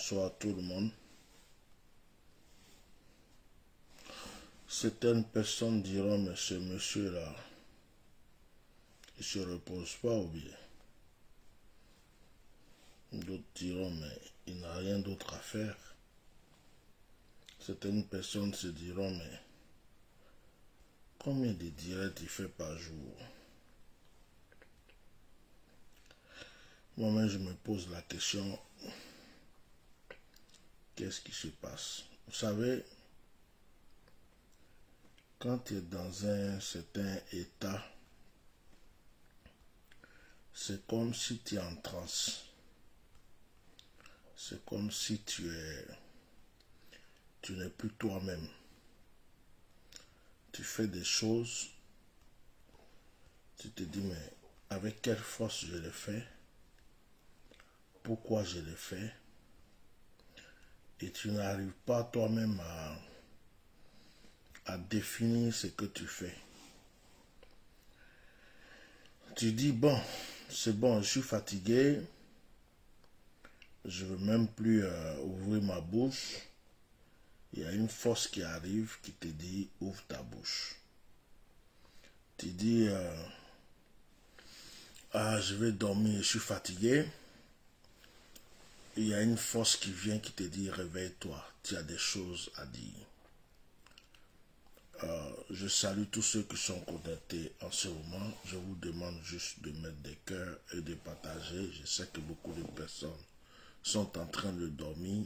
Bonsoir tout le monde. Certaines personnes diront, mais ce monsieur-là, il se repose pas ou bien. D'autres diront, mais il n'a rien d'autre à faire. Certaines personnes se diront, mais combien de directs il fait par jour? Moi-même, je me pose la question, qu'est-ce qui se passe? Vous savez, quand tu es dans un certain état, c'est comme si tu es en transe. C'est comme si tu n'es plus toi-même. Tu fais des choses, tu te dis, mais avec quelle force je les fais? Pourquoi je les fais? Et tu n'arrives pas toi-même à définir ce que tu fais. Tu dis, bon, c'est bon, je suis fatigué, je ne veux même plus ouvrir ma bouche. Il y a une force qui arrive qui te dit, ouvre ta bouche. Tu dis, je vais dormir, je suis fatigué. Il y a une force qui vient qui te dit, réveille-toi, tu as des choses à dire. Je salue tous ceux qui sont connectés en ce moment. Je vous demande juste de mettre des cœurs et de partager. Je sais que beaucoup de personnes sont en train de dormir.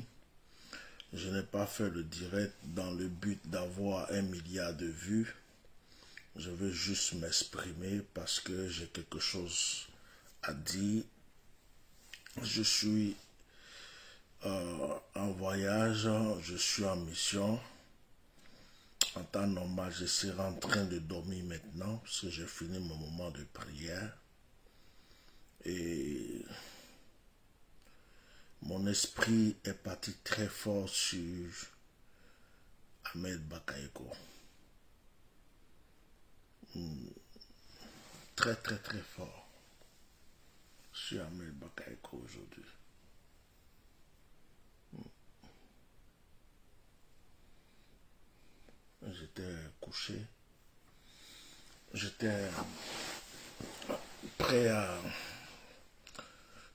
Je n'ai pas fait le direct dans le but d'avoir 1 milliard de vues. Je veux juste m'exprimer parce que j'ai quelque chose à dire. Je suis en voyage, je suis en mission. En temps normal, je serai en train de dormir maintenant parce que j'ai fini mon moment de prière. Et mon esprit est parti très fort sur Ahmed Bakayoko. Très très très fort sur Ahmed Bakayoko aujourd'hui. J'étais couché. J'étais prêt à...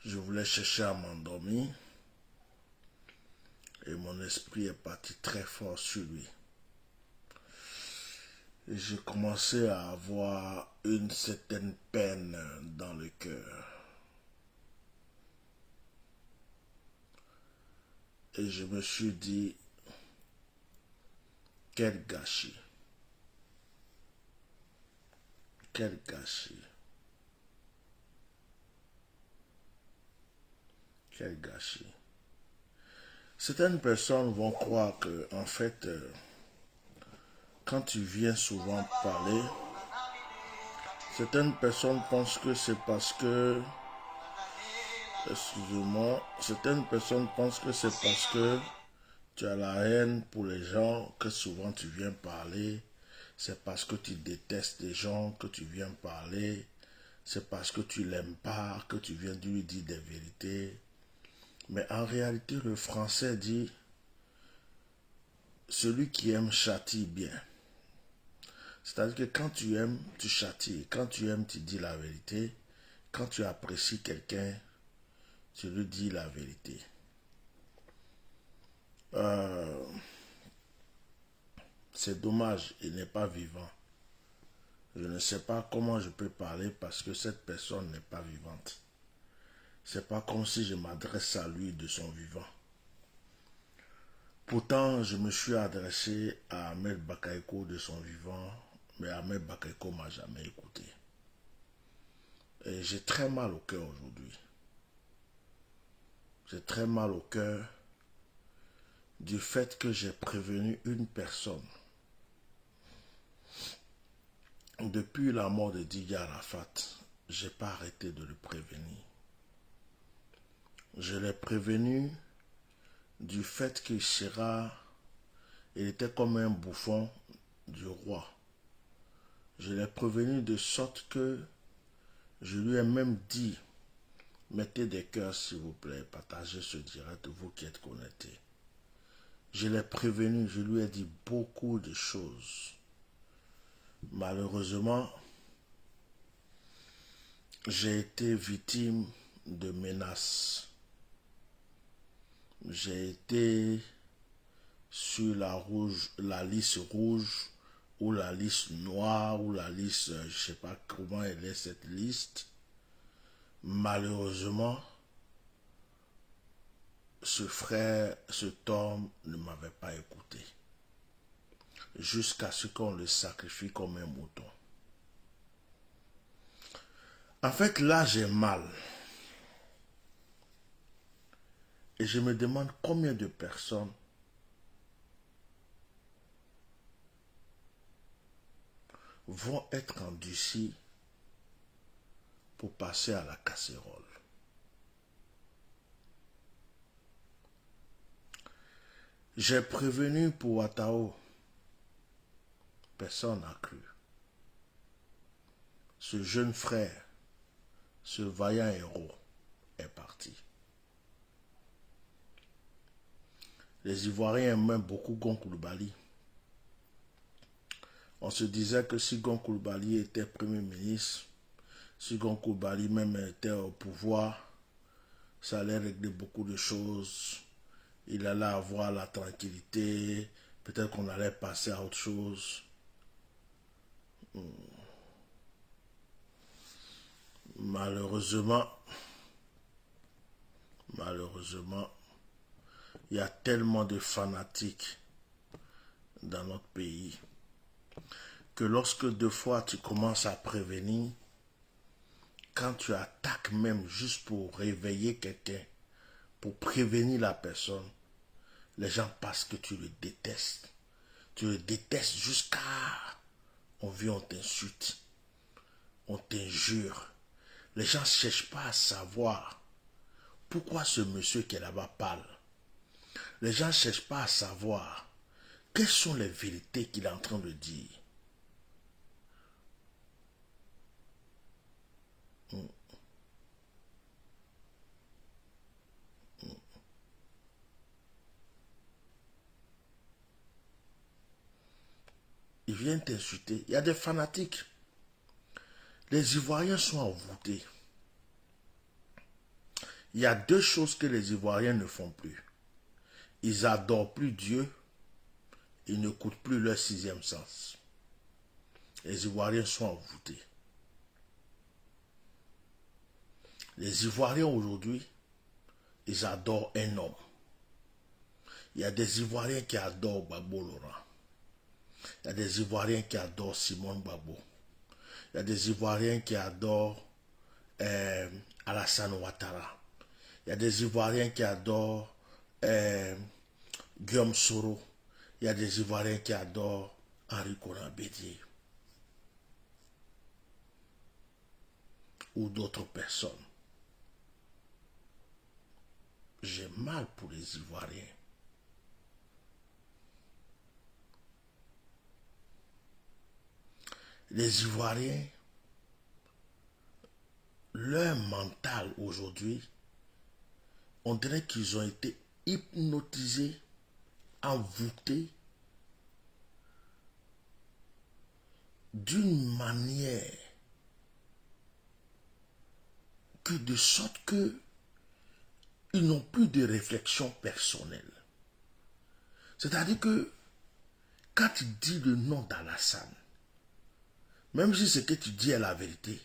Je voulais chercher à m'endormir. Et mon esprit est parti très fort sur lui. Et j'ai commencé à avoir une certaine peine dans le cœur. Et je me suis dit, quel gâchis. Quel gâchis. Quel gâchis. Certaines personnes vont croire que, en fait, quand tu viens souvent parler, certaines personnes pensent que c'est parce que, excusez-moi, certaines personnes pensent que c'est parce que tu as la haine pour les gens que souvent tu viens parler. C'est parce que tu détestes les gens que tu viens parler. C'est parce que tu l'aimes pas que tu viens de lui dire des vérités. Mais en réalité, le français dit « Celui qui aime châtie bien ». C'est-à-dire que quand tu aimes, tu châties. Quand tu aimes, tu dis la vérité. Quand tu apprécies quelqu'un, tu lui dis la vérité. C'est dommage, il n'est pas vivant. Je ne sais pas comment je peux parler parce que cette personne n'est pas vivante. C'est pas comme si je m'adresse à lui de son vivant. Pourtant, je me suis adressé à Ahmed Bakayoko de son vivant, mais Ahmed Bakayoko m'a jamais écouté. Et j'ai très mal au cœur aujourd'hui. J'ai très mal au cœur du fait que j'ai prévenu une personne. Depuis la mort de Didier Arafat, je n'ai pas arrêté de le prévenir. Je l'ai prévenu du fait qu'il était comme un bouffon du roi. Je l'ai prévenu de sorte que je lui ai même dit Mettez des cœurs, s'il vous plaît. Partagez ce direct, vous qui êtes connectés. Je l'ai prévenu, je lui ai dit beaucoup de choses. Malheureusement, j'ai été victime de menaces. J'ai été sur la liste rouge ou la liste noire ou la liste, je ne sais pas comment elle est cette liste. Malheureusement, ce frère, cet homme ne m'avait pas écouté. Jusqu'à ce qu'on le sacrifie comme un mouton. En fait, là, j'ai mal. Et je me demande combien de personnes vont être endurcies pour passer à la casserole. J'ai prévenu pour Watao. Personne n'a cru. Ce jeune frère, ce vaillant héros, est parti. Les Ivoiriens aimaient beaucoup Gon Coulibaly. On se disait que si Gon Coulibaly était Premier ministre, si Gon Coulibaly même était au pouvoir, ça allait régler beaucoup de choses. Il allait avoir la tranquillité. Peut-être qu'on allait passer à autre chose. Malheureusement, il y a tellement de fanatiques dans notre pays que lorsque deux fois tu commences à prévenir, quand tu attaques même juste pour réveiller quelqu'un, pour prévenir la personne, les gens pensent que tu le détestes. Tu le détestes jusqu'à... On vient, on t'insulte, on t'injure. Les gens ne cherchent pas à savoir pourquoi ce monsieur qui est là-bas parle. Les gens ne cherchent pas à savoir quelles sont les vérités qu'il est en train de dire. Ils viennent t'insulter. Il y a des fanatiques. Les Ivoiriens sont envoûtés. Il y a deux choses que les Ivoiriens ne font plus. Ils n'adorent plus Dieu. Ils n'écoutent plus leur sixième sens. Les Ivoiriens sont envoûtés. Les Ivoiriens aujourd'hui, ils adorent un homme. Il y a des Ivoiriens qui adorent Gbagbo Laurent. Il y a des Ivoiriens qui adorent Simone Gbagbo. Il y a des Ivoiriens qui adorent Alassane Ouattara. Il y a des Ivoiriens qui adorent Guillaume Soro. Il y a des Ivoiriens qui adorent Henri Konan Bédié. Ou d'autres personnes. J'ai mal pour les Ivoiriens. Les Ivoiriens, leur mental aujourd'hui, on dirait qu'ils ont été hypnotisés, envoûtés d'une manière que de sorte que ils n'ont plus de réflexion personnelle. C'est-à-dire que quand tu dis le nom d'Alassane, même si ce que tu dis est la vérité,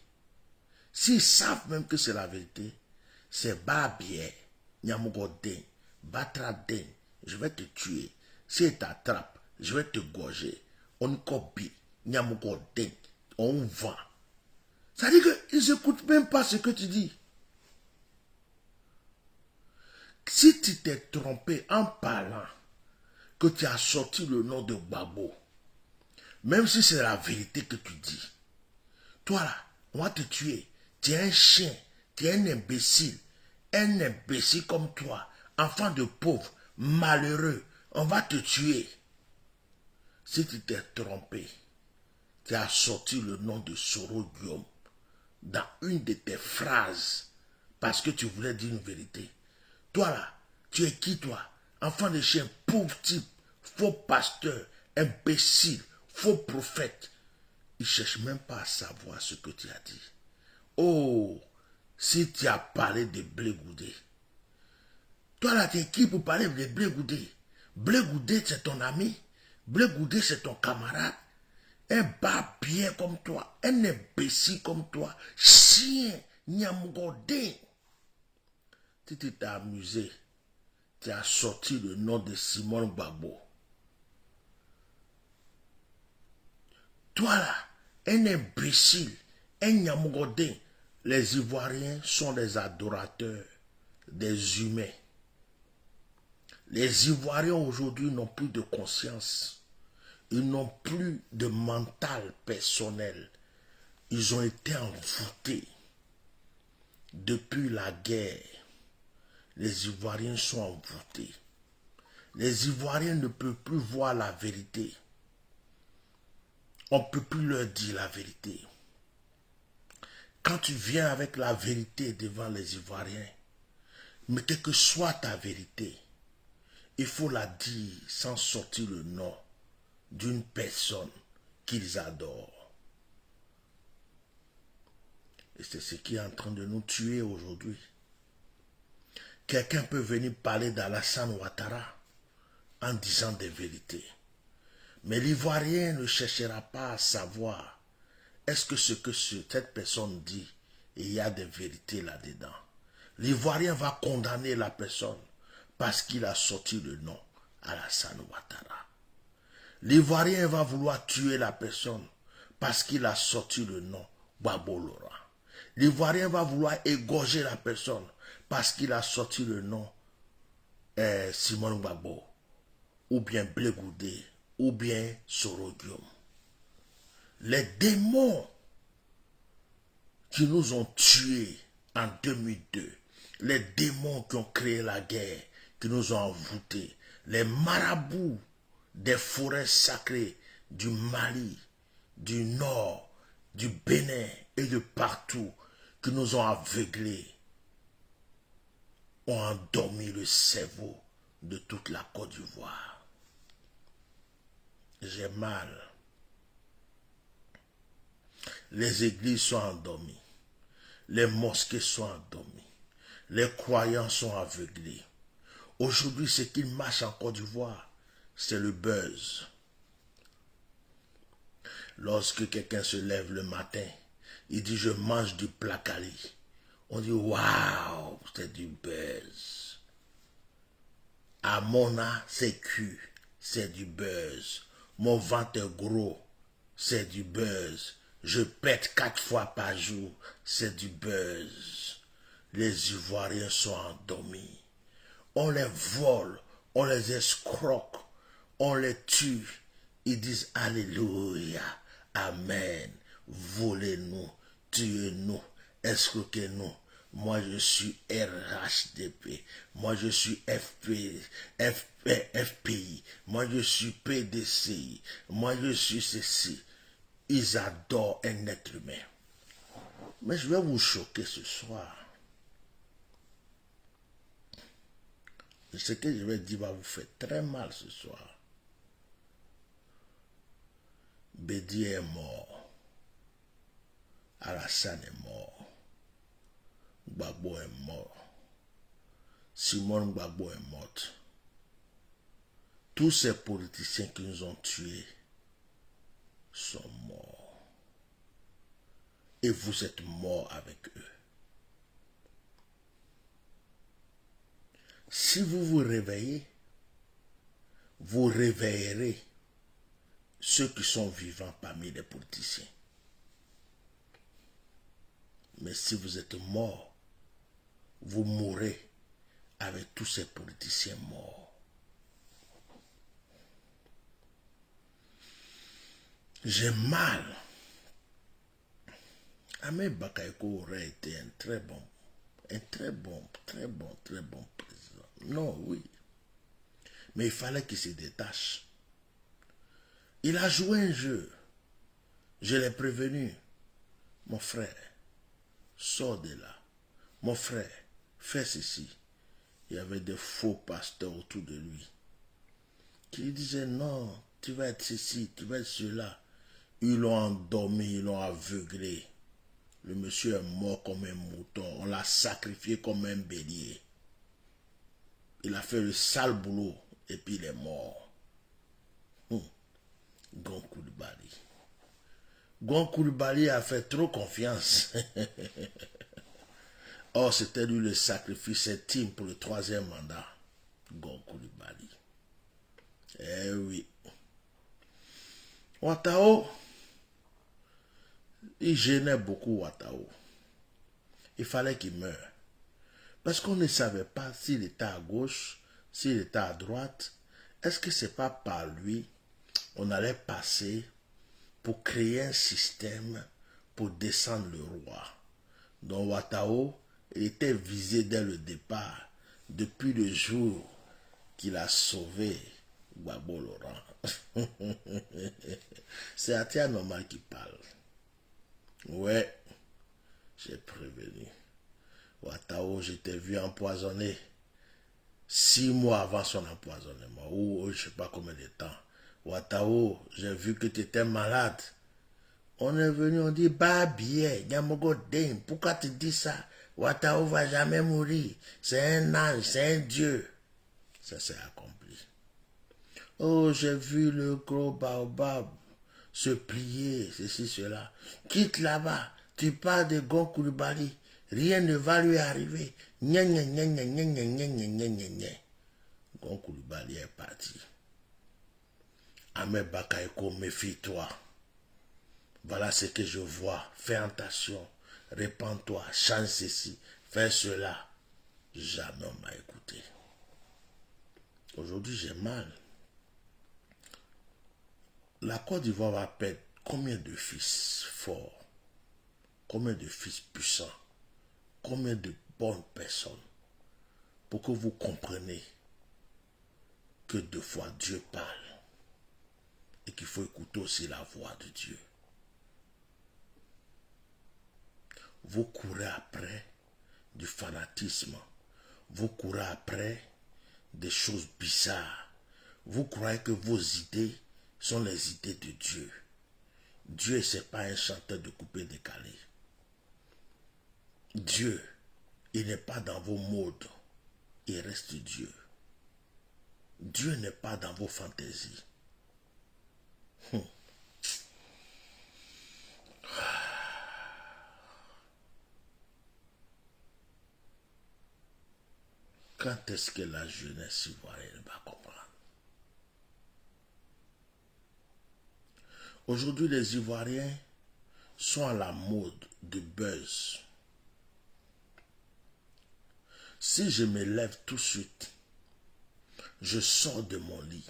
s'ils savent même que c'est la vérité, c'est Babier, Nyamugodin, Batradin, je vais te tuer. S'ils t'attrapent, je vais te gorger. On copie, Nyamugodin, on vend. Ça veut dire qu'ils n'écoutent même pas ce que tu dis. Si tu t'es trompé en parlant que tu as sorti le nom de Gbagbo, même si c'est la vérité que tu dis, toi là, on va te tuer. Tu es un chien, tu es un imbécile comme toi, enfant de pauvre, malheureux, on va te tuer. Si tu t'es trompé, tu as sorti le nom de Soro Guillaume dans une de tes phrases, parce que tu voulais dire une vérité. Toi là, tu es qui toi? Enfant de chien, pauvre type, faux pasteur, imbécile, faux prophète. Il ne cherche même pas à savoir ce que tu as dit. Oh, si tu as parlé de Blé Goudé. Toi là, tu es qui pour parler de Blé Goudé? Blé Goudé, c'est ton ami. Blé Goudé, c'est ton camarade. Un barbier comme toi, un imbécile comme toi, chien, Nyamgodé. Si tu t'es amusé, tu as sorti le nom de Simone Gbagbo. Toi là, un imbécile, un Nyamgodé. Les Ivoiriens sont des adorateurs des humains. Les Ivoiriens aujourd'hui n'ont plus de conscience. Ils n'ont plus de mental personnel. Ils ont été envoûtés. Depuis la guerre, les Ivoiriens sont envoûtés. Les Ivoiriens ne peuvent plus voir la vérité. On ne peut plus leur dire la vérité. Quand tu viens avec la vérité devant les Ivoiriens, mais quelle que soit ta vérité, il faut la dire sans sortir le nom d'une personne qu'ils adorent. Et c'est ce qui est en train de nous tuer aujourd'hui. Quelqu'un peut venir parler d'Alassane Ouattara en disant des vérités. Mais l'Ivoirien ne cherchera pas à savoir est-ce que ce que cette personne dit, il y a des vérités là-dedans. L'Ivoirien va condamner la personne parce qu'il a sorti le nom Alassane Ouattara. L'Ivoirien va vouloir tuer la personne parce qu'il a sorti le nom Gbagbo Laurent. L'Ivoirien va vouloir égorger la personne parce qu'il a sorti le nom Simone Gbagbo, ou bien Blé Goudé, ou bien Sorogium. Les démons qui nous ont tués en 2002, les démons qui ont créé la guerre, qui nous ont envoûtés, les marabouts des forêts sacrées du Mali, du Nord, du Bénin et de partout, qui nous ont aveuglés, ont endormi le cerveau de toute la Côte d'Ivoire. J'ai mal. Les églises sont endormies. Les mosquées sont endormies. Les croyants sont aveuglés. Aujourd'hui, ce qui marche en Côte d'Ivoire, c'est le buzz. Lorsque quelqu'un se lève le matin, il dit « je mange du placali ». On dit « waouh, c'est du buzz ». À Mona, c'est cul, c'est du buzz. Mon ventre est gros, c'est du buzz. Je pète 4 fois par jour, c'est du buzz. Les Ivoiriens sont endormis. On les vole, on les escroque, on les tue. Ils disent Alléluia, Amen. Volez-nous, tuez-nous, escroquez-nous. Moi je suis RHDP, moi je suis FPI, moi je suis PDCI, moi je suis ceci. Ils adorent un être humain. Mais je vais vous choquer ce soir. Ce que je vais dire va vous faire très mal ce soir. Bédié est mort. Alassane est mort. Gbagbo est mort. Simone Gbagbo est morte. Tous ces politiciens qui nous ont tués sont morts. Et vous êtes morts avec eux. Si vous vous réveillez, vous réveillerez ceux qui sont vivants parmi les politiciens. Mais si vous êtes morts, vous mourrez avec tous ces politiciens morts. J'ai mal. Ahmed Bakayoko aurait été un très bon président. Non, oui. Mais il fallait qu'il se détache. Il a joué un jeu. Je l'ai prévenu. Mon frère, sors de là. mon frère, fais ceci. Il y avait des faux pasteurs autour de lui qui lui disaient non, tu vas être ceci, tu vas être cela. Ils l'ont endormi, ils l'ont aveuglé. Le monsieur est mort comme un mouton, on l'a sacrifié comme un bélier. Il a fait le sale boulot et puis il est mort. Gon Coulibaly. Gon Coulibaly a fait trop confiance. Or, c'était lui le sacrifice intime pour le 3e mandat. Gon Coulibaly. Eh oui. Ouattao, il gênait beaucoup Ouattao. Il fallait qu'il meure. Parce qu'on ne savait pas s'il était à gauche, s'il était à droite. Est-ce que c'est pas par lui on allait passer pour créer un système pour descendre le roi? Donc Ouattao, il était visé dès le départ, depuis le jour qu'il a sauvé Gbagbo Laurent. C'est Atia Normal qui parle. Ouais, j'ai prévenu. Ouattao, je t'ai vu empoisonné 6 mois avant son empoisonnement, ou je ne sais pas combien de temps. Ouattao, j'ai vu que tu étais malade. On est venu, on dit, bah bien, Nyamogo Deng, pourquoi tu dis ça? Ouattao va jamais mourir. C'est un ange, c'est un dieu. Ça s'est accompli. Oh, j'ai vu le gros baobab se plier, ceci, cela. Quitte là-bas, tu parles de Gon Coulibaly. Rien ne va lui arriver. Nya, nya, nya, nya, nya, nya, nya, nya, nya, nya, nya. Gon Coulibaly est parti. Ahmed Bakaïko, méfie-toi. Voilà ce que je vois. Fais attention. Répands-toi. Change ceci. Fais cela. Jamais on m'a écouté. Aujourd'hui, j'ai mal. La Côte d'Ivoire va perdre combien de fils forts? Combien de fils puissants? Combien de bonnes personnes? Pour que vous compreniez que 2 fois Dieu parle. Et qu'il faut écouter aussi la voix de Dieu. Vous courez après du fanatisme. Vous courez après des choses bizarres. Vous croyez que vos idées sont les idées de Dieu. Dieu, ce n'est pas un chanteur de coupé décalé. Dieu, il n'est pas dans vos modes. Il reste Dieu. Dieu n'est pas dans vos fantaisies. Quand est-ce que la jeunesse ivoirienne va comprendre? Aujourd'hui, les Ivoiriens sont à la mode de buzz. Si je me lève tout de suite, je sors de mon lit,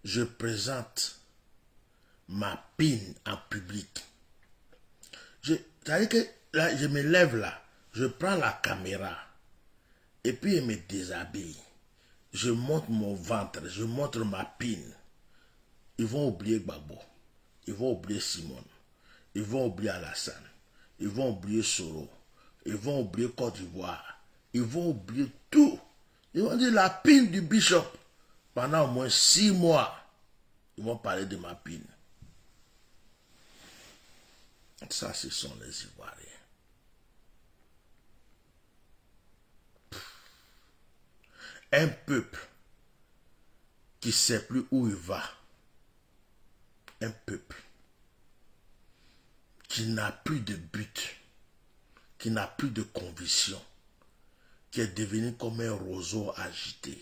je présente ma pine en public. C'est-à-dire que là, je me lève là, je prends la caméra et puis je me déshabille. Je montre mon ventre, je montre ma pine. Ils vont oublier Gbagbo, ils vont oublier Simone, ils vont oublier Alassane, ils vont oublier Soro, ils vont oublier Côte d'Ivoire, ils vont oublier tout. Ils vont dire la pine du bishop. Pendant au moins 6 mois, ils vont parler de ma pine. Ça, ce sont les Ivoiriens. Un peuple qui ne sait plus où il va. Un peuple qui n'a plus de but, qui n'a plus de conviction, qui est devenu comme un roseau agité.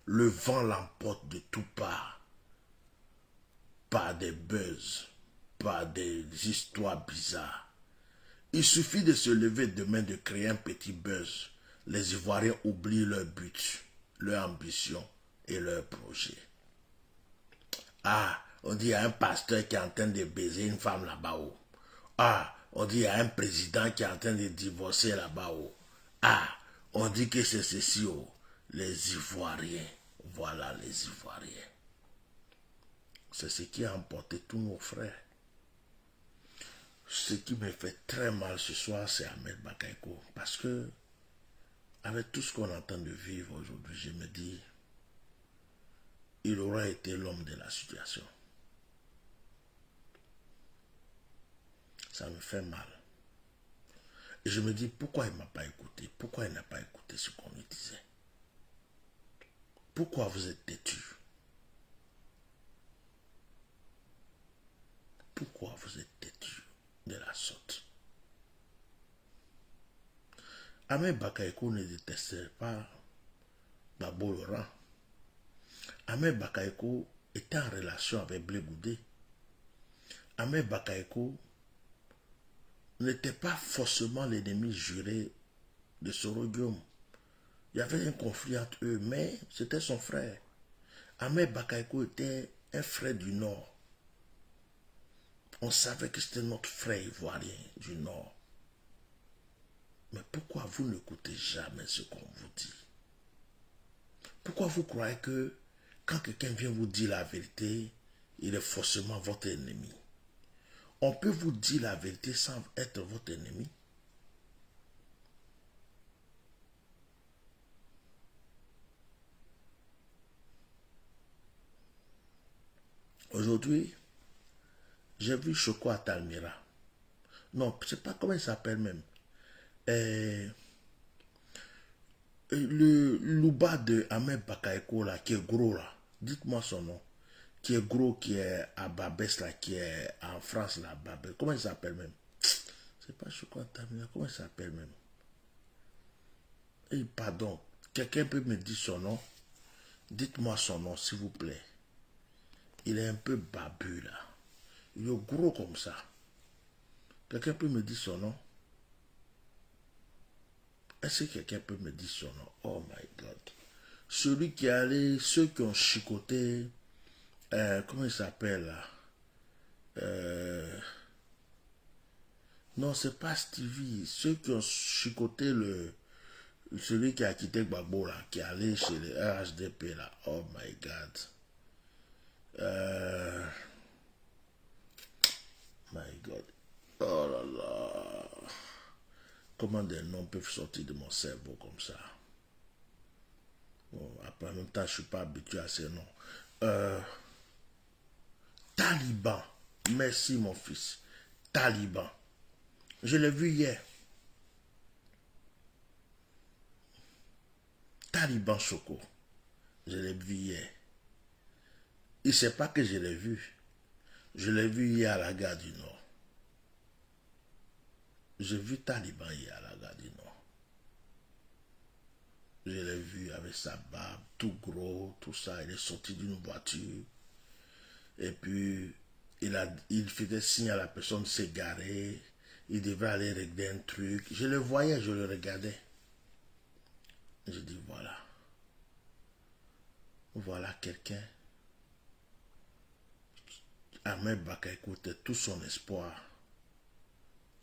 Le vent l'emporte de toutes parts, par des buzz, par des histoires bizarres. Il suffit de se lever demain, de créer un petit buzz. Les Ivoiriens oublient leur but, leur ambition et leur projet. Ah, on dit qu'il y a un pasteur qui est en train de baiser une femme là-bas. Ah, on dit qu'il y a un président qui est en train de divorcer là-bas. Ah, on dit que c'est ceci. Les Ivoiriens, voilà les Ivoiriens. C'est ce qui a emporté tous nos frères. Ce qui me fait très mal ce soir, c'est Ahmed Bakayoko. Parce que, avec tout ce qu'on est en train de vivre aujourd'hui, je me dis, il aurait été l'homme de la situation. Ça me fait mal. Et je me dis, pourquoi il ne m'a pas écouté? Pourquoi il n'a pas écouté ce qu'on lui disait? Pourquoi vous êtes têtu? Pourquoi vous êtes têtu de la sorte? Ahmed Bakayoko ne détestait pas Babo Laurent. Ahmed Bakayoko était en relation avec Blé Goudé. Ahmed Bakayoko n'était pas forcément l'ennemi juré de Soro Guillaume. Il y avait un conflit entre eux, mais c'était son frère. Ahmed Bakayoko était un frère du Nord. On savait que c'était notre frère ivoirien du Nord. Mais pourquoi vous n'écoutez jamais ce qu'on vous dit? Pourquoi vous croyez que quand quelqu'un vient vous dire la vérité, il est forcément votre ennemi? On peut vous dire la vérité sans être votre ennemi. Aujourd'hui, j'ai vu Choco à Talmira. Non, je ne sais pas comment il s'appelle même. Le Louba de Ahmed Bakayoko là, qui est gros là. Dites-moi son nom. Qui est gros, qui est à Babès là, qui est en France là, Babès. Comment il s'appelle même? C'est pas Choco à Talmira. Comment il s'appelle même? Et pardon, quelqu'un peut me dire son nom? Dites-moi son nom, s'il vous plaît. Il est un peu babu là. Il est gros comme ça. Quelqu'un peut me dire son nom? Est-ce que quelqu'un peut me dire son nom? Oh my God. Celui qui est allé, ceux qui ont chicoté, comment il s'appelle là? Non, c'est pas Stevie. Ceux qui ont chicoté celui qui a quitté Gbagbo là, qui est allé chez les RHDP là. Oh my God. My God. Oh là là. Comment des noms peuvent sortir de mon cerveau comme ça? Bon, après, en même temps, je ne suis pas habitué à ces noms. Taliban. Merci, mon fils. Taliban. Je l'ai vu hier. Taliban Choco. Je l'ai vu hier. Il ne sait pas que je l'ai vu. Je l'ai vu hier à la gare du Nord. J'ai vu Taliban hier à la gare du Nord. Je l'ai vu avec sa barbe, tout gros, tout ça. Il est sorti d'une voiture. Et puis, il faisait signe à la personne de s'égarer. Il devait aller régler un truc. Je le voyais, je le regardais. Je dis, voilà. Voilà quelqu'un. Ahmed Bakayoko était tout son espoir.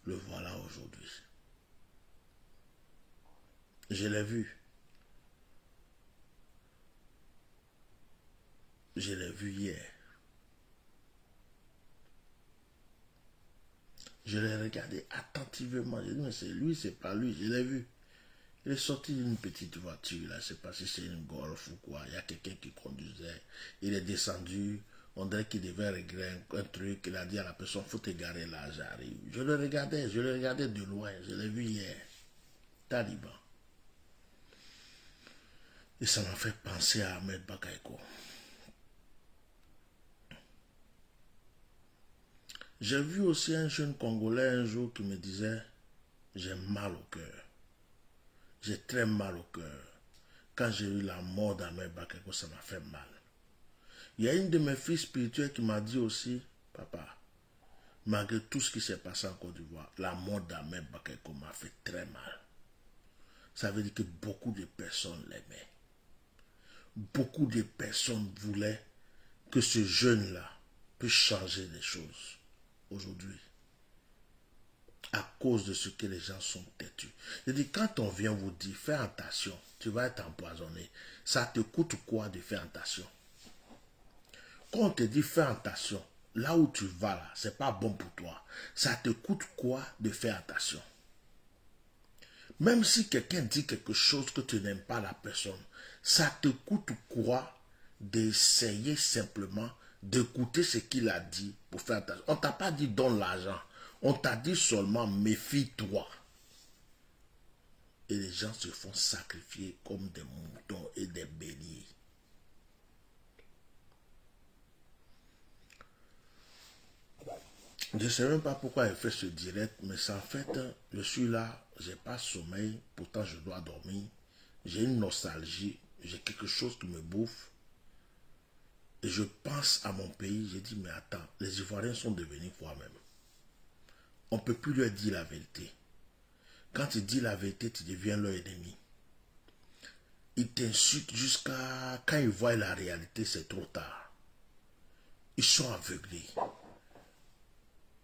Le voilà aujourd'hui. Je l'ai vu. Je l'ai vu hier. Je l'ai regardé attentivement. J'ai dit, mais c'est lui, c'est pas lui. Je l'ai vu. Il est sorti d'une petite voiture, là. Je ne sais pas si c'est une Golf ou quoi. Il y a quelqu'un qui conduisait. Il est descendu. On dirait qu'il devait régler un truc. Il a dit à la personne, faut te garer là, j'arrive. Je le regardais de loin. Je l'ai vu hier. Taliban. Et ça m'a fait penser à Ahmed Bakayoko. J'ai vu aussi un jeune Congolais un jour qui me disait, j'ai mal au cœur. J'ai très mal au cœur. Quand j'ai eu la mort d'Ahmed Bakayoko, ça m'a fait mal. Il y a une de mes filles spirituelles qui m'a dit aussi, papa, malgré tout ce qui s'est passé en Côte d'Ivoire, la mort d'Ahmed Bakayoko m'a fait très mal. Ça veut dire que beaucoup de personnes l'aimaient. Beaucoup de personnes voulaient que ce jeune-là puisse changer les choses aujourd'hui. À cause de ce que les gens sont têtus. Je dis, quand on vient vous dire, fais attention, tu vas être empoisonné, ça te coûte quoi de faire attention? Quand on te dit, fais attention, là où tu vas là, c'est pas bon pour toi. Ça te coûte quoi de faire attention? Même si quelqu'un dit quelque chose que tu n'aimes pas la personne, ça te coûte quoi d'essayer simplement d'écouter ce qu'il a dit pour faire attention? On t'a pas dit donne l'argent. On t'a dit seulement méfie-toi. Et les gens se font sacrifier comme des moutons et des béliers. Je ne sais même pas pourquoi elle fait ce direct, mais c'est en fait, je suis là, j'ai pas sommeil, pourtant je dois dormir. J'ai une nostalgie, j'ai quelque chose qui me bouffe. Et je pense à mon pays, j'ai dit, mais attends, les Ivoiriens sont devenus quoi même? On ne peut plus leur dire la vérité. Quand tu dis la vérité, tu deviens leur ennemi. Ils t'insultent jusqu'à... Quand ils voient la réalité, c'est trop tard. Ils sont aveuglés.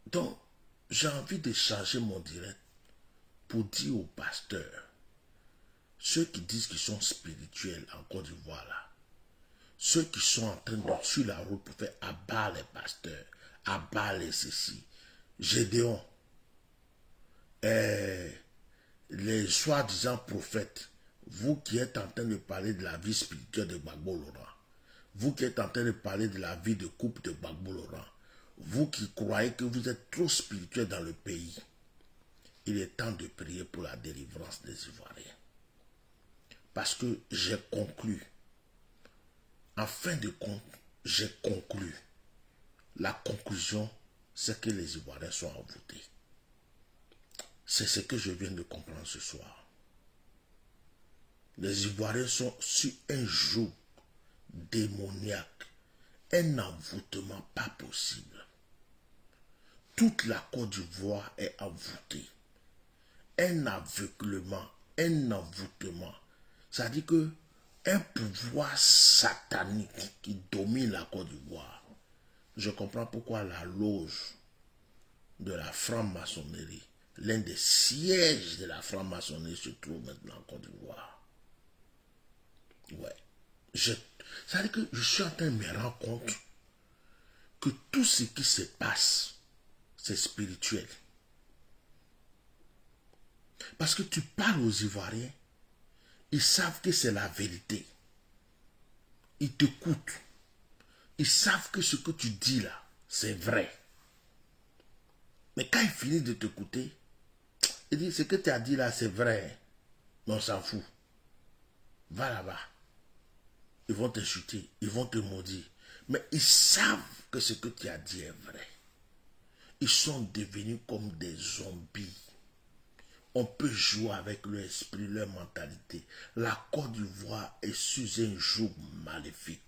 Donc, j'ai envie de changer mon direct pour dire aux pasteurs, ceux qui disent qu'ils sont spirituels en Côte d'Ivoire là, ceux qui sont en train de suivre la route pour faire abattre les pasteurs, abattre les ceci, Gédéon, les soi-disant prophètes, vous qui êtes en train de parler de la vie spirituelle de Gbagbo Laurent, vous qui êtes en train de parler de la vie de couple de Gbagbo Laurent, vous qui croyez que vous êtes trop spirituel dans le pays, il est temps de prier pour la délivrance des Ivoiriens. Parce que j'ai conclu, en fin de compte, j'ai conclu. La conclusion, c'est que les Ivoiriens sont envoûtés. C'est ce que je viens de comprendre ce soir. Les Ivoiriens sont sur un joug démoniaque, un envoûtement pas possible. Toute la Côte d'Ivoire est envoûtée. Un aveuglement, un envoûtement. Ça dit que un pouvoir satanique qui domine la Côte d'Ivoire. Je comprends pourquoi la loge de la franc-maçonnerie, l'un des sièges de la franc-maçonnerie se trouve maintenant en Côte d'Ivoire. Ouais. Ça veut dire que je suis en train de me rendre compte que tout ce qui se passe, c'est spirituel. Parce que tu parles aux Ivoiriens, ils savent que c'est la vérité. Ils t'écoutent. Ils savent que ce que tu dis là, c'est vrai. Mais quand ils finissent de t'écouter, ils disent ce que tu as dit là, c'est vrai. Mais on s'en fout. Va là-bas. Ils vont t'insulter, ils vont te maudire. Mais ils savent que ce que tu as dit est vrai. Ils sont devenus comme des zombies. On peut jouer avec leur esprit, leur mentalité. La Côte d'Ivoire est sous un joug maléfique.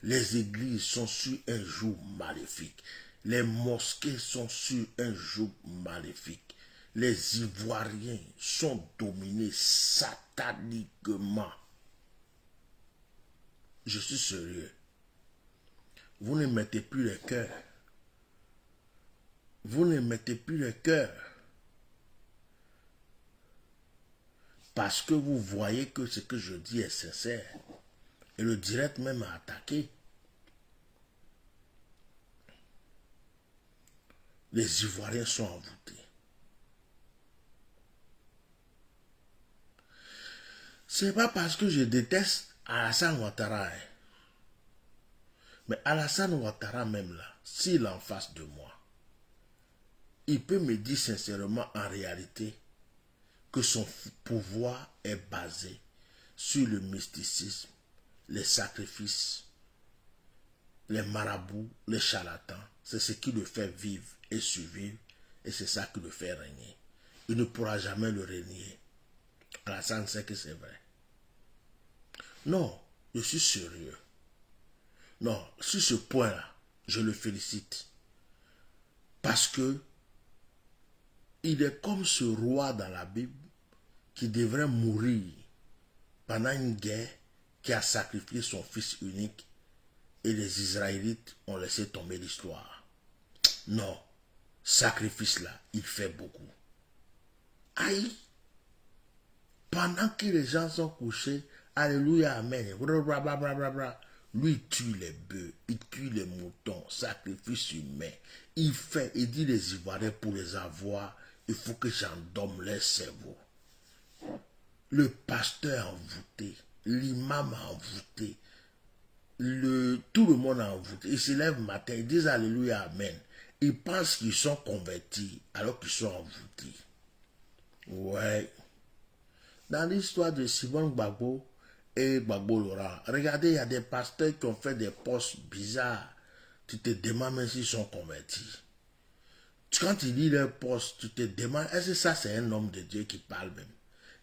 Les églises sont sur un joug maléfique. Les mosquées sont sur un joug maléfique. Les Ivoiriens sont dominés sataniquement. Je suis sérieux. Vous ne mettez plus le cœur. Vous ne mettez plus le cœur. Parce que vous voyez que ce que je dis est sincère. Et le direct même a attaqué. Les Ivoiriens sont envoûtés. Ce n'est pas parce que je déteste Alassane Ouattara. Mais Alassane Ouattara même là, s'il est en face de moi, il peut me dire sincèrement en réalité que son pouvoir est basé sur le mysticisme, les sacrifices, les marabouts, les charlatans. C'est ce qui le fait vivre et survivre et c'est ça qui le fait régner. Il ne pourra jamais le régner. Alassane sait que c'est vrai. Non, je suis sérieux. Non, sur ce point-là, je le félicite. Parce que il est comme ce roi dans la Bible qui devrait mourir pendant une guerre, qui a sacrifié son fils unique et les Israélites ont laissé tomber l'histoire. Non, sacrifice là, il fait beaucoup. Aïe! Pendant que les gens sont couchés, alléluia, amen, blablabla, Lui, il tue les bœufs, il tue les moutons, sacrifice humain. Il fait, il dit les Ivoiriens pour les avoir, il faut que j'endomme leur cerveau. Le pasteur a envoûté, l'imam a envoûté, tout le monde a envoûté. Ils se lèvent le matin, ils disent Alléluia, Amen. Ils pensent qu'ils sont convertis alors qu'ils sont envoûtés. Ouais. Dans l'histoire de Simon Gbagbo et Gbagbo Laurent, regardez, il y a des pasteurs qui ont fait des postes bizarres. Tu te demandes même s'ils sont convertis. Quand tu lis leur poste, tu te demandes, est-ce que ça c'est un homme de Dieu qui parle même?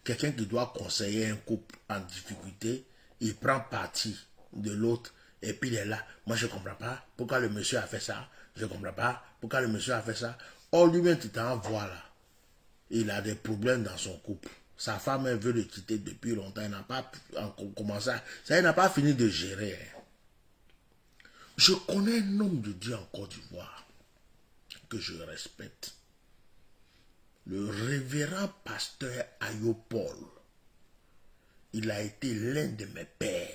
Quelqu'un qui doit conseiller un couple en difficulté, il prend parti de l'autre et puis il est là. Moi je ne comprends pas pourquoi le monsieur a fait ça. Je ne comprends pas pourquoi le monsieur a fait ça. Or lui-même tu t'envoies là. Il a des problèmes dans son couple. Sa femme elle veut le quitter depuis longtemps. Il n'a pas commencé à... Ça, il n'a pas fini de gérer. Je connais un homme de Dieu en Côte d'Ivoire que je respecte. Le révérend pasteur Ayopol. Il a été l'un de mes pères.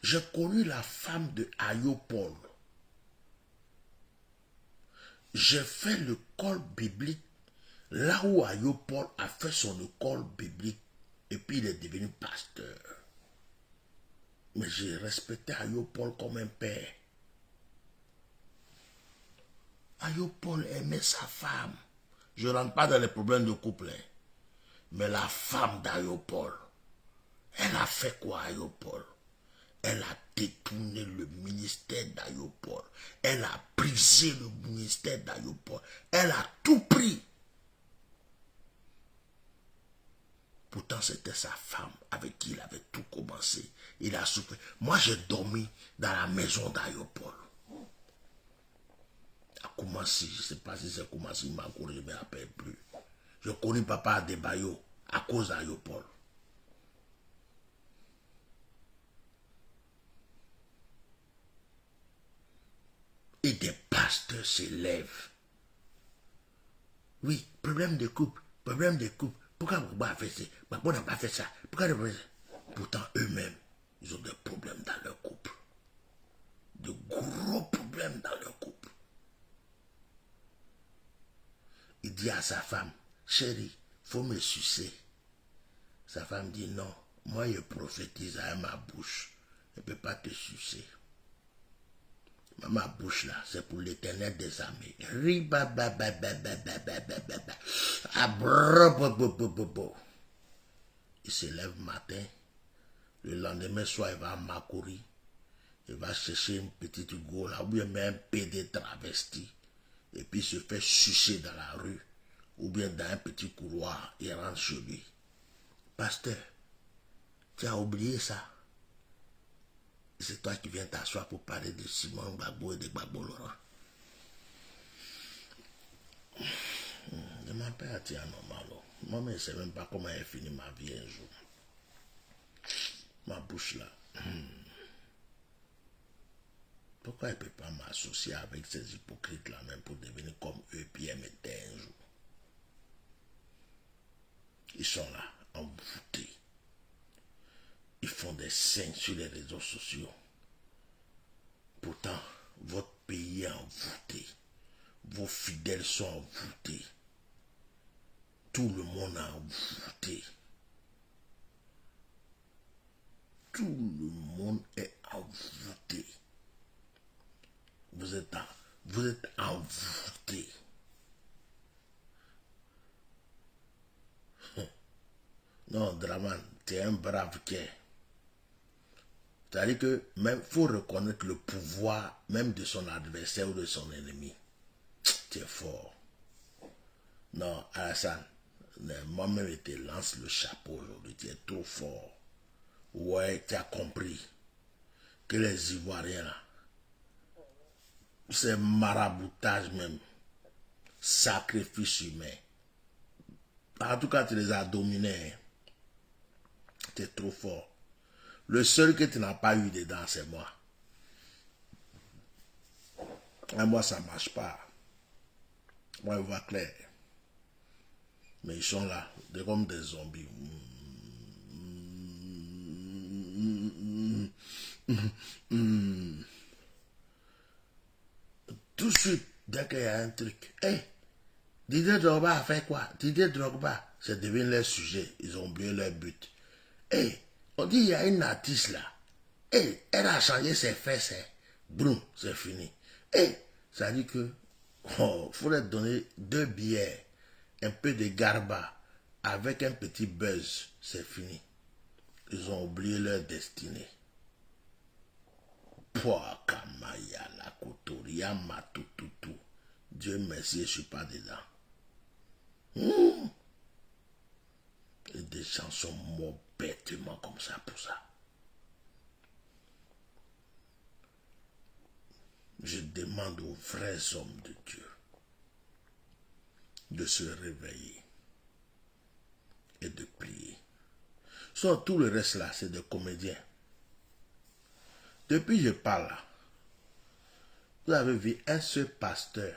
J'ai connu la femme de Ayopol. J'ai fait l'école biblique là où Ayopol a fait son école biblique et puis il est devenu pasteur. Mais j'ai respecté Ayopol comme un père. Ayopol aimait sa femme. Je ne rentre pas dans les problèmes de couple. Mais la femme d'Ayopol, elle a fait quoi Ayopol? Elle a détourné le ministère d'Ayopol. Elle a brisé le ministère d'Ayopol. Elle a tout pris. Pourtant, c'était sa femme avec qui il avait tout commencé. Il a souffert. Moi, j'ai dormi dans la maison d'Ayopol. À Koumassi, je ne sais pas si c'est Koumassi, je ne me rappelle plus. Je connais papa Adebayo à cause d'Ayopol. Et des pasteurs s'élèvent. Oui, problème de couple, problème de couple. Pourquoi Baba a fait ça? Baba n'a pas fait ça. Pourquoi il n'a pas fait ça? Pourtant, eux-mêmes, ils ont des problèmes dans leur couple. De gros problèmes dans leur couple. Il dit à sa femme, chérie, faut me sucer. Sa femme dit non, moi je prophétise à ma bouche. Je ne peux pas te sucer. Ma bouche là, c'est pour l'Éternel des armées. Il se lève le matin. Le lendemain soir, il va à Makori. Il va chercher une petite go là, ou bien même un PD travesti. Et puis il se fait sucer dans la rue. Ou bien dans un petit couloir. Il rentre chez lui. Pasteur, tu as oublié ça. C'est toi qui viens t'asseoir pour parler de Simon Gbagbo et de Gbagbo Laurent. Je m'appelle Atia Normalo. Moi-même, je ne sais même pas comment j'ai fini ma vie un jour. Ma bouche là. Pourquoi il ne peut pas m'associer avec ces hypocrites là même pour devenir comme eux puis m'aider un jour? Ils sont là, envoûtés. Ils font des scènes sur les réseaux sociaux. Pourtant, votre pays est envoûté. Vos fidèles sont envoûtés. Tout le monde est envoûté. Tout le monde est envoûté. Vous êtes envoûté. Non, Draman, tu es un brave quai. C'est-à-dire que même faut reconnaître le pouvoir même de son adversaire ou de son ennemi. Tu es fort. Non, Alassane, moi-même je te lance le chapeau aujourd'hui. Tu es trop fort. Ouais, tu as compris que les Ivoiriens là, c'est maraboutage même. Sacrifice humain. En tout cas, tu les as dominés. Tu es trop fort. Le seul que tu n'as pas eu dedans, c'est moi. Et moi, ça ne marche pas. Moi, je vois clair. Mais ils sont là, comme des zombies. Tout de suite, dès qu'il y a un truc, hey, Didier Drogba a fait quoi? Didier Drogba, c'est devenu leur sujet. Ils ont oublié leur but. Hey, on dit il y a une artiste là. Hey, elle a changé ses fesses. Boum, c'est fini. Hey, ça dit que faudrait donner 2 billets, un peu de garba, avec un petit buzz, c'est fini. Ils ont oublié leur destinée. Poakamaya la kotoria matututu. Dieu merci, je ne suis pas dedans. Et des gens sont morts bêtement comme ça pour ça. Je demande aux vrais hommes de Dieu de se réveiller et de prier. Sans tout le reste là, c'est des comédiens. Depuis que je parle là, vous avez vu un seul pasteur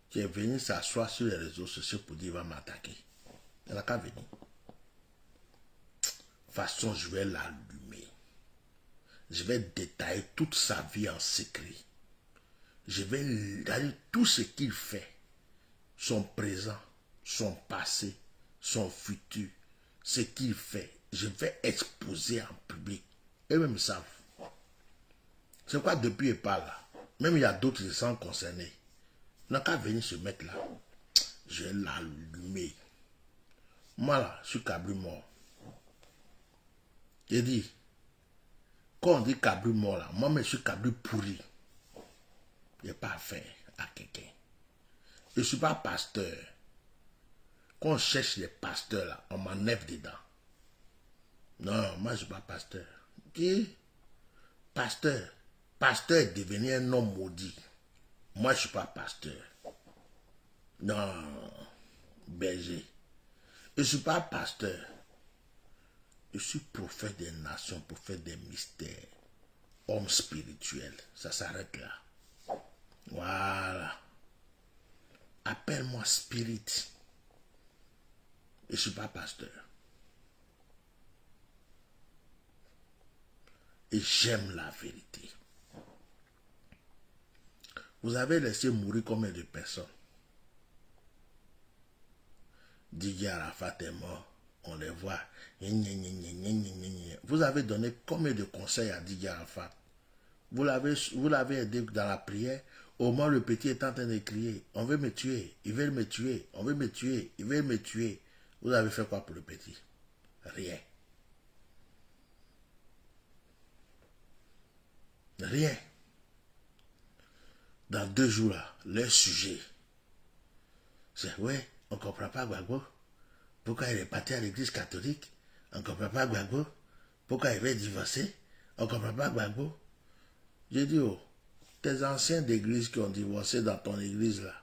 qui est venu s'asseoir sur les réseaux sociaux pour dire il va m'attaquer. Il n'a qu'à venir. De toute façon, je vais l'allumer. Je vais détailler toute sa vie en secret. Je vais dire tout ce qu'il fait. Son présent, son passé, son futur. Ce qu'il fait. Je vais exposer en public. Et même savent. C'est quoi depuis il parle là. Même il y a d'autres qui sont concernés. Il n'a qu'à venir se mettre là. Je vais l'allumer. Moi là, je suis Cabri mort. J'ai dit, quand on dit Cabri mort là, moi je suis Cabri pourri. Il n'y a pas affaire à quelqu'un. Je ne suis pas pasteur. Quand on cherche les pasteurs là, on m'enlève dedans. Non, moi je ne suis pas pasteur. Qui? Pasteur. Pasteur est devenu un homme maudit. Moi je ne suis pas pasteur. Non, berger. Je ne suis pas pasteur. Je suis prophète des nations, prophète des mystères. Homme spirituel. Ça s'arrête là. Voilà. Appelle-moi spirit. Je ne suis pas pasteur. Et j'aime la vérité. Vous avez laissé mourir combien de personnes? Didier Arafat est mort. On les voit. Vous avez donné combien de conseils à Didier Arafat? Vous l'avez aidé dans la prière. Au moins le petit est en train de crier. On veut me tuer. Ils veulent me tuer. On veut me tuer. Ils veulent me tuer. Vous avez fait quoi pour le petit? Rien. Rien. Dans 2 jours là, leur sujet, c'est ouais, on ne comprend pas Gbagbo. Pourquoi il est parti à l'église catholique? On ne comprend pas Gbagbo. Pourquoi il veut divorcer? On ne comprend pas Gbagbo. J'ai dit, oh, tes anciens d'église qui ont divorcé dans ton église là,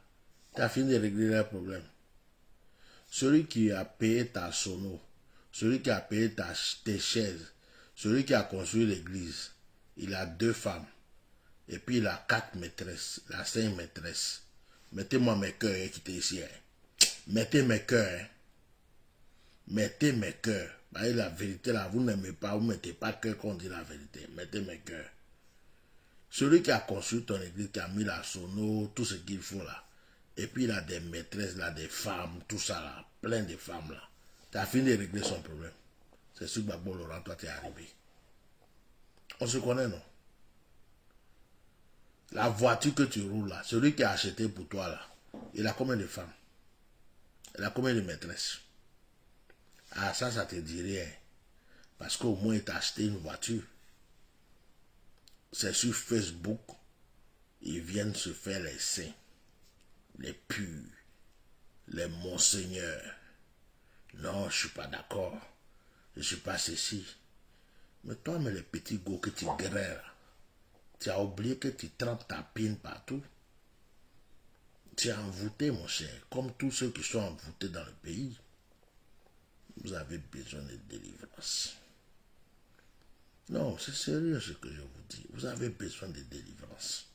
tu as fini de régler leurs problèmes. Celui qui a payé ta sono, celui qui a payé tes chaises, celui qui a construit l'église, il a 2 femmes. Et puis il a 4 maîtresses, il a 5 maîtresses. Mettez-moi mes cœurs qui étaient ici. Mettez mes cœurs. Mettez mes cœurs. La vérité là, vous n'aimez pas, vous ne mettez pas cœur quand on dit la vérité. Mettez mes cœurs. Celui qui a construit ton église, qui a mis la sono, tout ce qu'il faut là. Et puis il a des maîtresses là, des femmes, tout ça là, plein de femmes là. Tu as fini de régler son problème. C'est sur Gbagbo Laurent, toi tu es arrivé. On se connaît, non? La voiture que tu roules là, celui qui a acheté pour toi là, il a combien de femmes? Il a combien de maîtresses? Ah, ça te dit rien. Parce qu'au moins il t'a acheté une voiture. C'est sur Facebook, ils viennent se faire les saints, les purs, les monseigneurs. Non, je ne suis pas d'accord. Je ne suis pas ceci. Mais toi, mais les petits go que tu grères, tu as oublié que tu trempes ta pine partout. Tu es envoûté, mon cher, comme tous ceux qui sont envoûtés dans le pays. Vous avez besoin de délivrance. Non, c'est sérieux ce que je vous dis. Vous avez besoin de délivrance.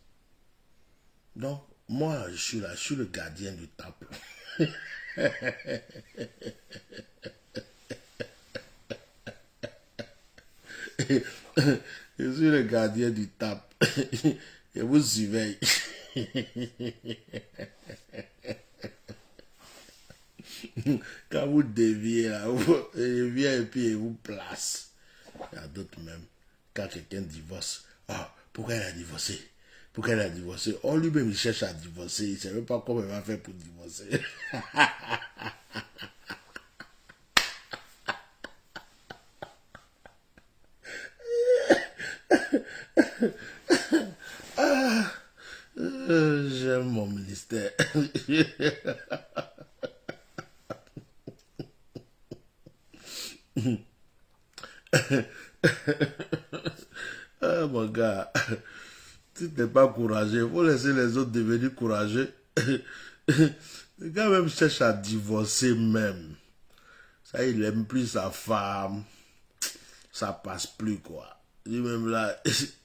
Donc, moi, je suis là, je suis le gardien du temple. Je suis le gardien du temple. Je vous surveille. Quand vous déviez là, je viens et puis je vous place. Il y a d'autres même. Quand quelqu'un divorce, ah, pourquoi elle a divorcé? Pourquoi elle a divorcé? Oh, lui-même il cherche à divorcer. Il ne sait même pas comment il va faire pour divorcer. J'aime mon ministère. Ah, mon gars, si tu n'es pas courageux, il faut laisser les autres devenir courageux. Le gars même cherche à divorcer même. Ça, il aime plus sa femme. Ça passe plus, quoi. Lui-même là,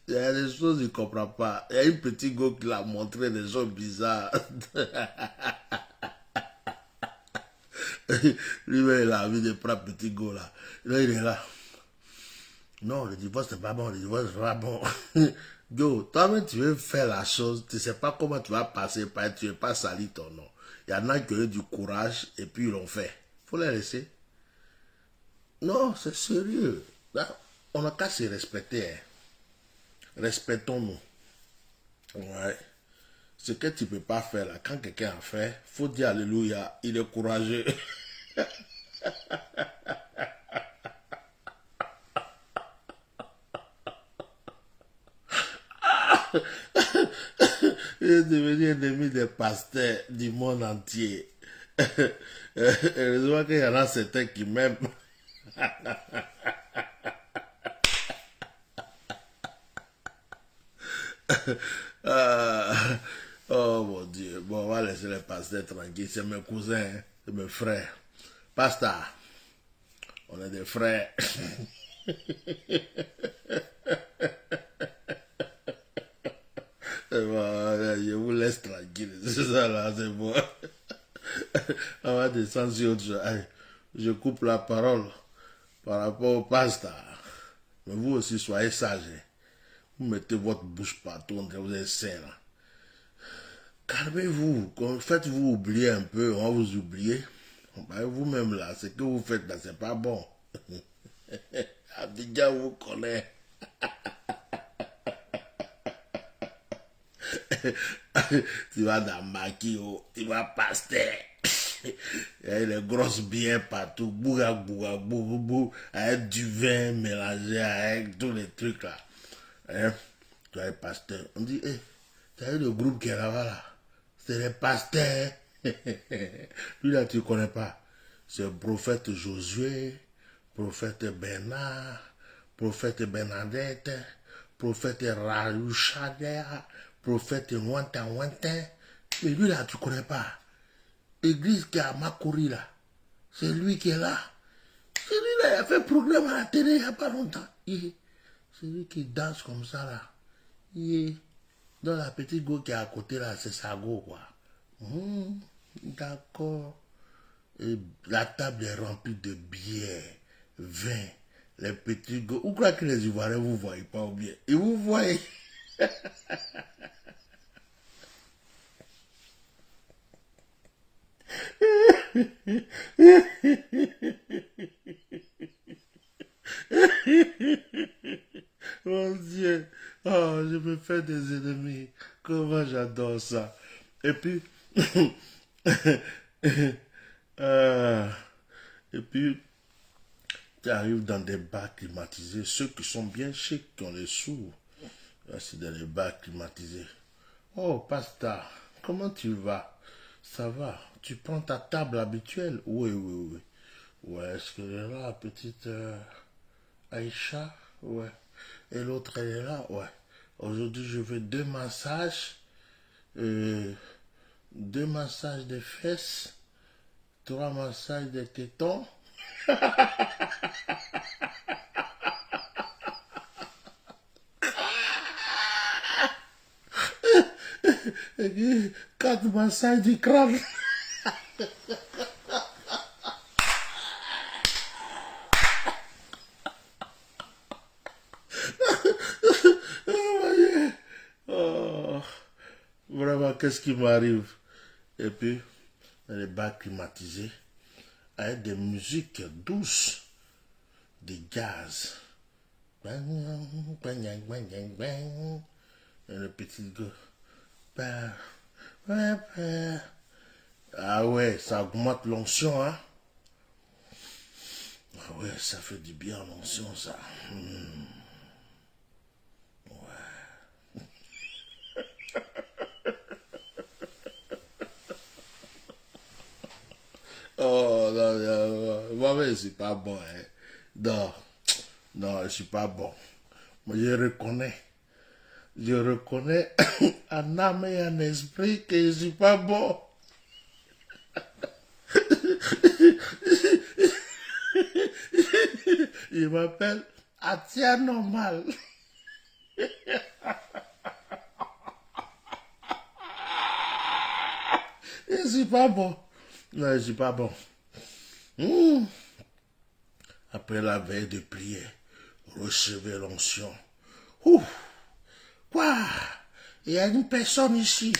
il y a des choses qu'il ne comprend pas. Il y a une petite go qui l'a montré des choses bizarres. Lui-même, il a envie de prendre petit go là. Là, il est là. Non, le divorce n'est pas bon, le divorce n'est pas bon. Yo, toi-même, tu veux faire la chose, tu ne sais pas comment tu vas passer par, tu ne veux pas salir ton nom. Il y en a qui ont eu du courage et puis ils l'ont fait. Il faut les laisser. Non, c'est sérieux. Là, on n'a qu'à se respecter. Hein. Respectons-nous. Ouais. Ce que tu ne peux pas faire là, quand quelqu'un a fait, il faut dire Alléluia, il est courageux. Il est devenu ennemi des pasteurs du monde entier. Heureusement qu'il y en a certains qui m'aiment. Ah, oh mon Dieu. Bon, on va laisser les pasteurs tranquilles. C'est mes cousins, hein. C'est mes frères. Pasteur, on est des frères. Bon, je vous laisse tranquille. C'est ça là, c'est bon. On va descendre sur autre chose. Allez, je coupe la parole par rapport au pasteur. Mais vous aussi, soyez sages. Vous mettez votre bouche partout, on dirait que vous êtes sain là. Calmez-vous, faites-vous oublier un peu, on va vous oublier. Ben, vous-même là, ce que vous faites là, c'est pas bon. Abidjan vous connaît. Tu vas dans Makio, tu vas pasteur. Il y a les grosses bières partout, bouga bouga bouga bouga, avec du vin mélangé avec tous les trucs là. Hein? Tu es pasteur. On dit, hey, tu as vu le groupe qui est là-bas là? C'est les pasteurs. Lui là, tu ne connais pas. C'est le prophète Josué, prophète Bernard, prophète Bernadette, prophète Raouchadea, prophète Wantin Wantin. Mais lui là, tu ne connais pas. L'église qui est à Makori là, c'est lui qui est là. C'est lui là, il a fait un programme à la télé il n'y a pas longtemps. C'est lui qui danse comme ça là. Dans la petite go qui est à côté là, c'est sa go quoi. D'accord. Et la table est remplie de bière, vin, les petits go. Vous croyez que les Ivoiriens vous voient pas ou bien? Ils vous voient. Mon Dieu, oh, je me fais des ennemis. Comment j'adore ça. Et puis, euh, et puis, tu arrives dans des bars climatisés. Ceux qui sont bien chics, qui ont les sous, là, c'est dans les bars climatisés. Oh, Pasta, comment tu vas? Ça va? Tu prends ta table habituelle? Oui, oui, oui. Ouais, est-ce qu'elle est là, la petite Aïcha? Ouais. Et l'autre, elle est là? Ouais. Aujourd'hui, je veux euh, deux massages des fesses, trois massages des tétons. Quatre massages du crâne. Vraiment, qu'est-ce qui m'arrive? Et puis, dans les bars climatisés, avec des musiques douces, des gaz. Et le petit gars. Ah ouais, ça augmente l'onction, hein? Ah ouais, ça fait du bien l'onction, ça. Oh, non, non, moi-même, c'est pas bon, hein. Non, non, je suis pas bon. Moi, je reconnais en âme et en esprit que je suis pas bon. Je m'appelle Atia Normal. Je suis pas bon. Non, je suis pas bon. Hmm. Après la veille de prière, recevez l'onction. Ouh, quoi? Il y a une personne ici.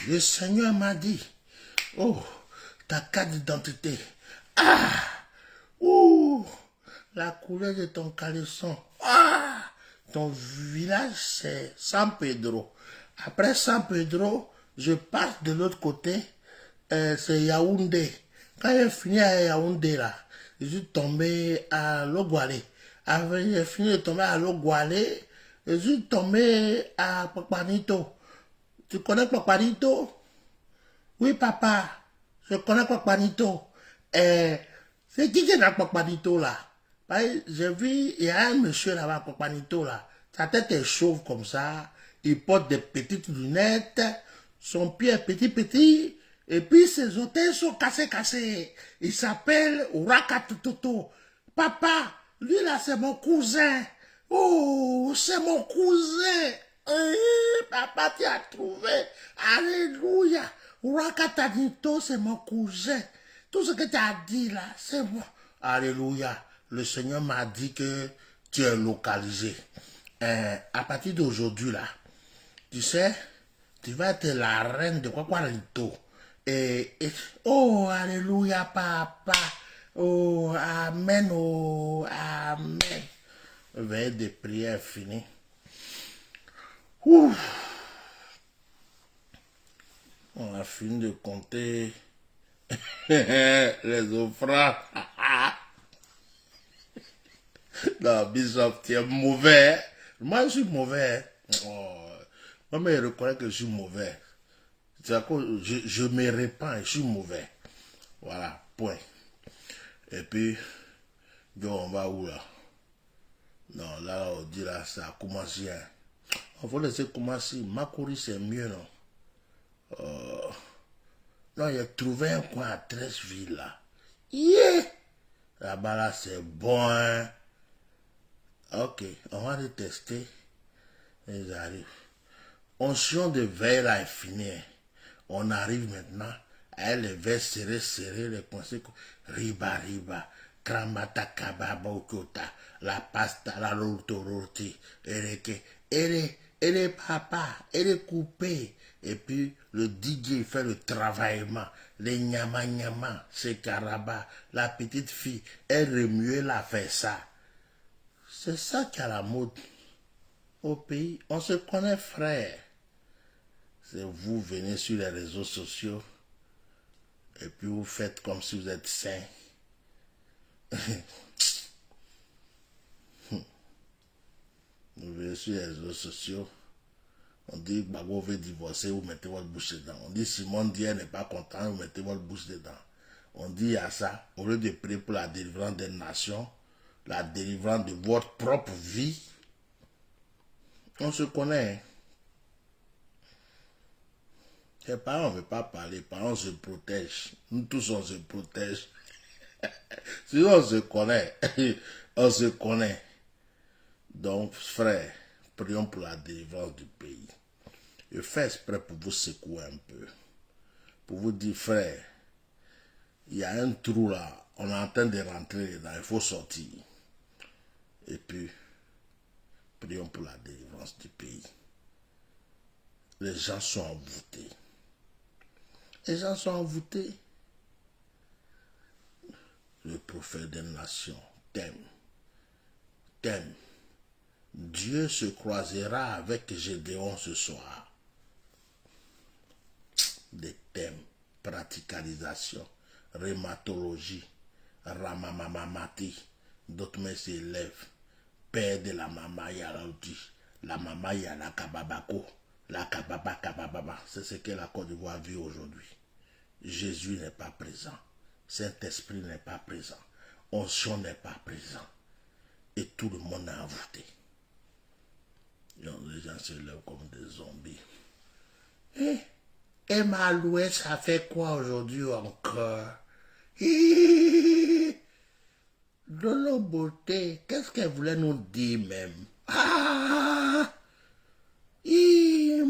Le Seigneur m'a dit, oh, ta carte d'identité. Ah, ouh, la couleur de ton caleçon. Ah, ton village, c'est San Pedro. Après San Pedro, je passe de l'autre côté, c'est Yaoundé. Quand j'ai fini à Yaoundé, là, je suis tombé à Logwalé. Après, j'ai fini de tomber à Logwalé, je suis tombé à Papanito. Tu connais Papanito? Oui, papa, je connais Papanito. C'est qui est dans Papanito, là? J'ai vu, il y a un monsieur là-bas, Papanito, là. Sa tête est chauve comme ça. Il porte des petites lunettes. Son pied est petit. Et puis ses orteils sont cassés. Il s'appelle Rakatutoto. Papa, lui là, c'est mon cousin. Oh, c'est mon cousin. Papa, tu as trouvé. Alléluia. Rakatanito, c'est mon cousin. Tout ce que tu as dit là, c'est moi. Alléluia. Le Seigneur m'a dit que tu es localisé. À partir d'aujourd'hui là, tu sais, tu vas être la reine de Kwakwarito. Oh, alléluia, papa. Oh, amen, oh, amen. Veille de prière finie. Ouh. On a fini de compter les offrandes. Non, Bishop, tu es mauvais. Moi, je suis mauvais. Oh. Moi, je reconnais que je suis mauvais. C'est à cause, je me répands et je suis mauvais. Voilà, point. Et puis, on va où là? Non, là, on dit là, ça a commencé. Hein. On faut laisser commencer. Makori, c'est mieux, non? Non, il a trouvé un coin à Treichville, là. Yeah! Là-bas, là, c'est bon, hein? Ok, on va le tester. Ils arrivent. Onction de veille, là, est finie. Hein. On arrive maintenant à les verres serrés, les conseils. Riba, kramata, kababa, okota, la pasta, la roti, elle est papa, elle est coupée. Et puis le DJ fait le travaillement, les nyama, c'est caraba, la petite fille, elle remue, elle a fait ça. C'est ça qui a la mode au pays. On se connaît, frère. C'est vous venez sur les réseaux sociaux et puis vous faites comme si vous êtes saint. Vous venez sur les réseaux sociaux. On dit Gbagbo veut divorcer, vous mettez votre bouche dedans. On dit Simone Dier n'est pas content, vous mettez votre bouche dedans. On dit à ça, au lieu de prier pour la délivrance des nations, la délivrance de votre propre vie, on se connaît. Hein. Les parents ne veulent pas parler, les parents se protègent. Nous tous, on se protège. Sinon, on se connaît. On se connaît. Donc, frère, prions pour la délivrance du pays. Je fais exprès pour vous secouer un peu. Pour vous dire, frère, il y a un trou là, on est en train de rentrer dedans, il faut sortir. Et puis, prions pour la délivrance du pays. Les gens sont envoûtés. Les gens sont envoûtés. Le prophète des nations t'aime. T'aime. Dieu se croisera avec Gédéon ce soir. Des thèmes, praticalisation, rhumatologie, ramamamamati, d'autres mains s'élèvent, père de la mama yalaudi, la mama yala kababako, la kababa kabababa. C'est ce que la Côte d'Ivoire vit aujourd'hui. Jésus n'est pas présent, Saint-Esprit n'est pas présent, onction n'est pas présent, et tout le monde est envoûté. Donc les gens se lèvent comme des zombies. Et Maloué, ça fait quoi aujourd'hui encore? De l'eau beauté, qu'est-ce qu'elle voulait nous dire même?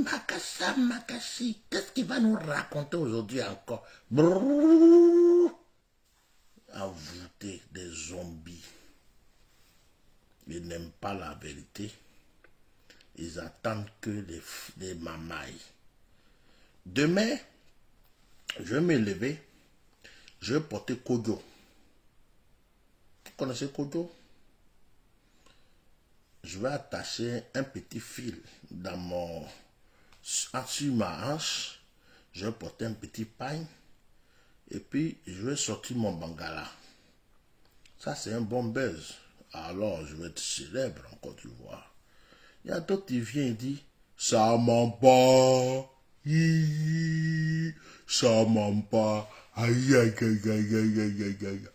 Makassa, Makassi, qu'est-ce qu'il va nous raconter aujourd'hui encore? Brrr, envoûté des zombies. Ils n'aiment pas la vérité. Ils attendent que des mamailles. Demain, je vais me lever, je vais porter Kojo. Vous connaissez Kojo? Je vais attacher un petit fil sur ma hanche, je vais porter un petit pagne, et puis je vais sortir mon bangala. Ça, c'est un bon buzz. Alors, je vais être célèbre en Côte d'Ivoire. Il y a d'autres qui viennent et disent, ça ment pas. Ça ment pas. Aïe, aïe, aïe, aïe, aïe, aïe, aïe.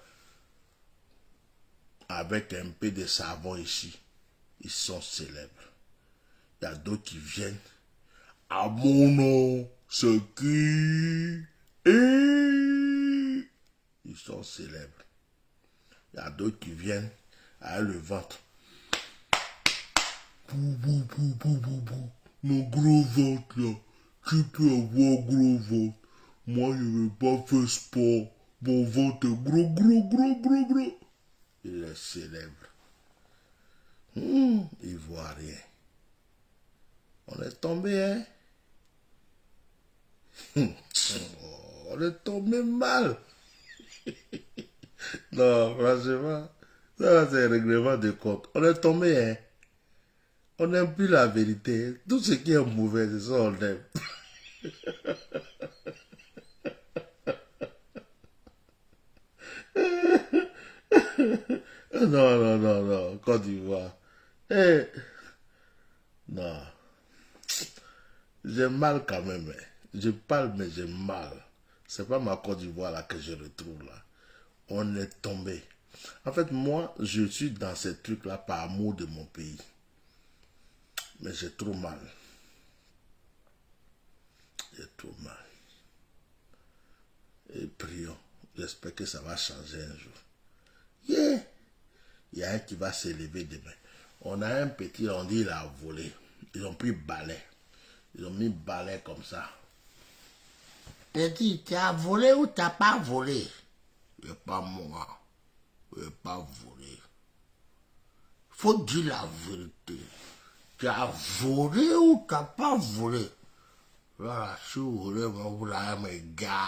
Avec un peu de savon ici, ils sont célèbres. Il y a d'autres qui viennent. À mon nom, ce qui est. Ils sont célèbres. Il y a d'autres qui viennent à le ventre. Mon gros ventre là. Tu peux avoir gros ventre. Moi, je ne vais pas faire sport. Mon ventre est gros, gros, gros, gros, gros. Il est célèbre. Ivoirien. On est tombé, hein? On est tombé mal. Non, franchement, ça c'est un règlement de compte. On est tombé, hein? On n'aime plus la vérité. Tout ce qui est mauvais, c'est ça on aime. Non, non, non, non, Côte d'Ivoire. Non. J'ai mal quand même. Hein. Je parle, mais j'ai mal. C'est pas ma Côte d'Ivoire là que je retrouve là. On est tombé. En fait, moi, je suis dans ces trucs-là par amour de mon pays. Mais j'ai trop mal. J'ai trop mal. Et prions. J'espère que ça va changer un jour. Yeah. Il y a un qui va s'élever demain. On a un petit, on dit il a volé. Ils ont pris balai. Ils ont mis balai comme ça. T'as dit, tu as volé ou t'as pas volé? Je pas moi. Je pas volé. Faut dire la vérité. Tu as volé ou t'as pas volé? Voilà, si vous voulez, vous l'avez, mes gars.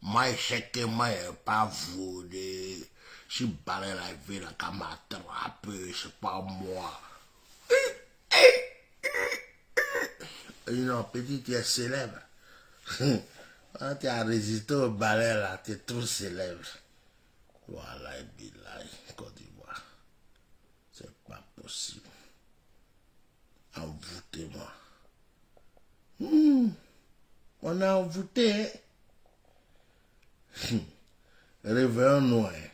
Moi, je sais que moi, je n'ai pas volé. Si balai la vie, là, qu'à m'attraper, c'est pas moi. Non, petit, tu es célèbre. Quand tu as résisté au balai, là, tu es trop célèbre. Voilà, et billahi, Côte d'Ivoire. C'est pas possible. Envoûtez-moi. On a envoûté. Réveillons-nous. Hein.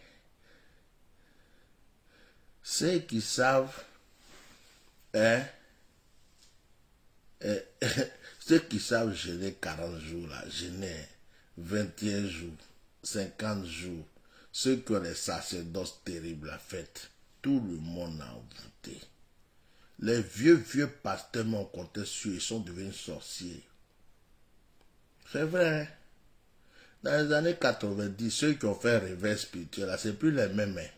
Ceux qui savent, hein, ceux qui savent jeûner 40 jours, là, jeûner 21 jours, 50 jours, ceux qui ont les sacerdoces terribles à fête, tout le monde a envoûté. Les vieux pasteurs m'ont compté sur, ils sont devenus sorciers. C'est vrai. Hein? Dans les années 90, ceux qui ont fait un réveil spirituel, c'est plus les mêmes. Hein?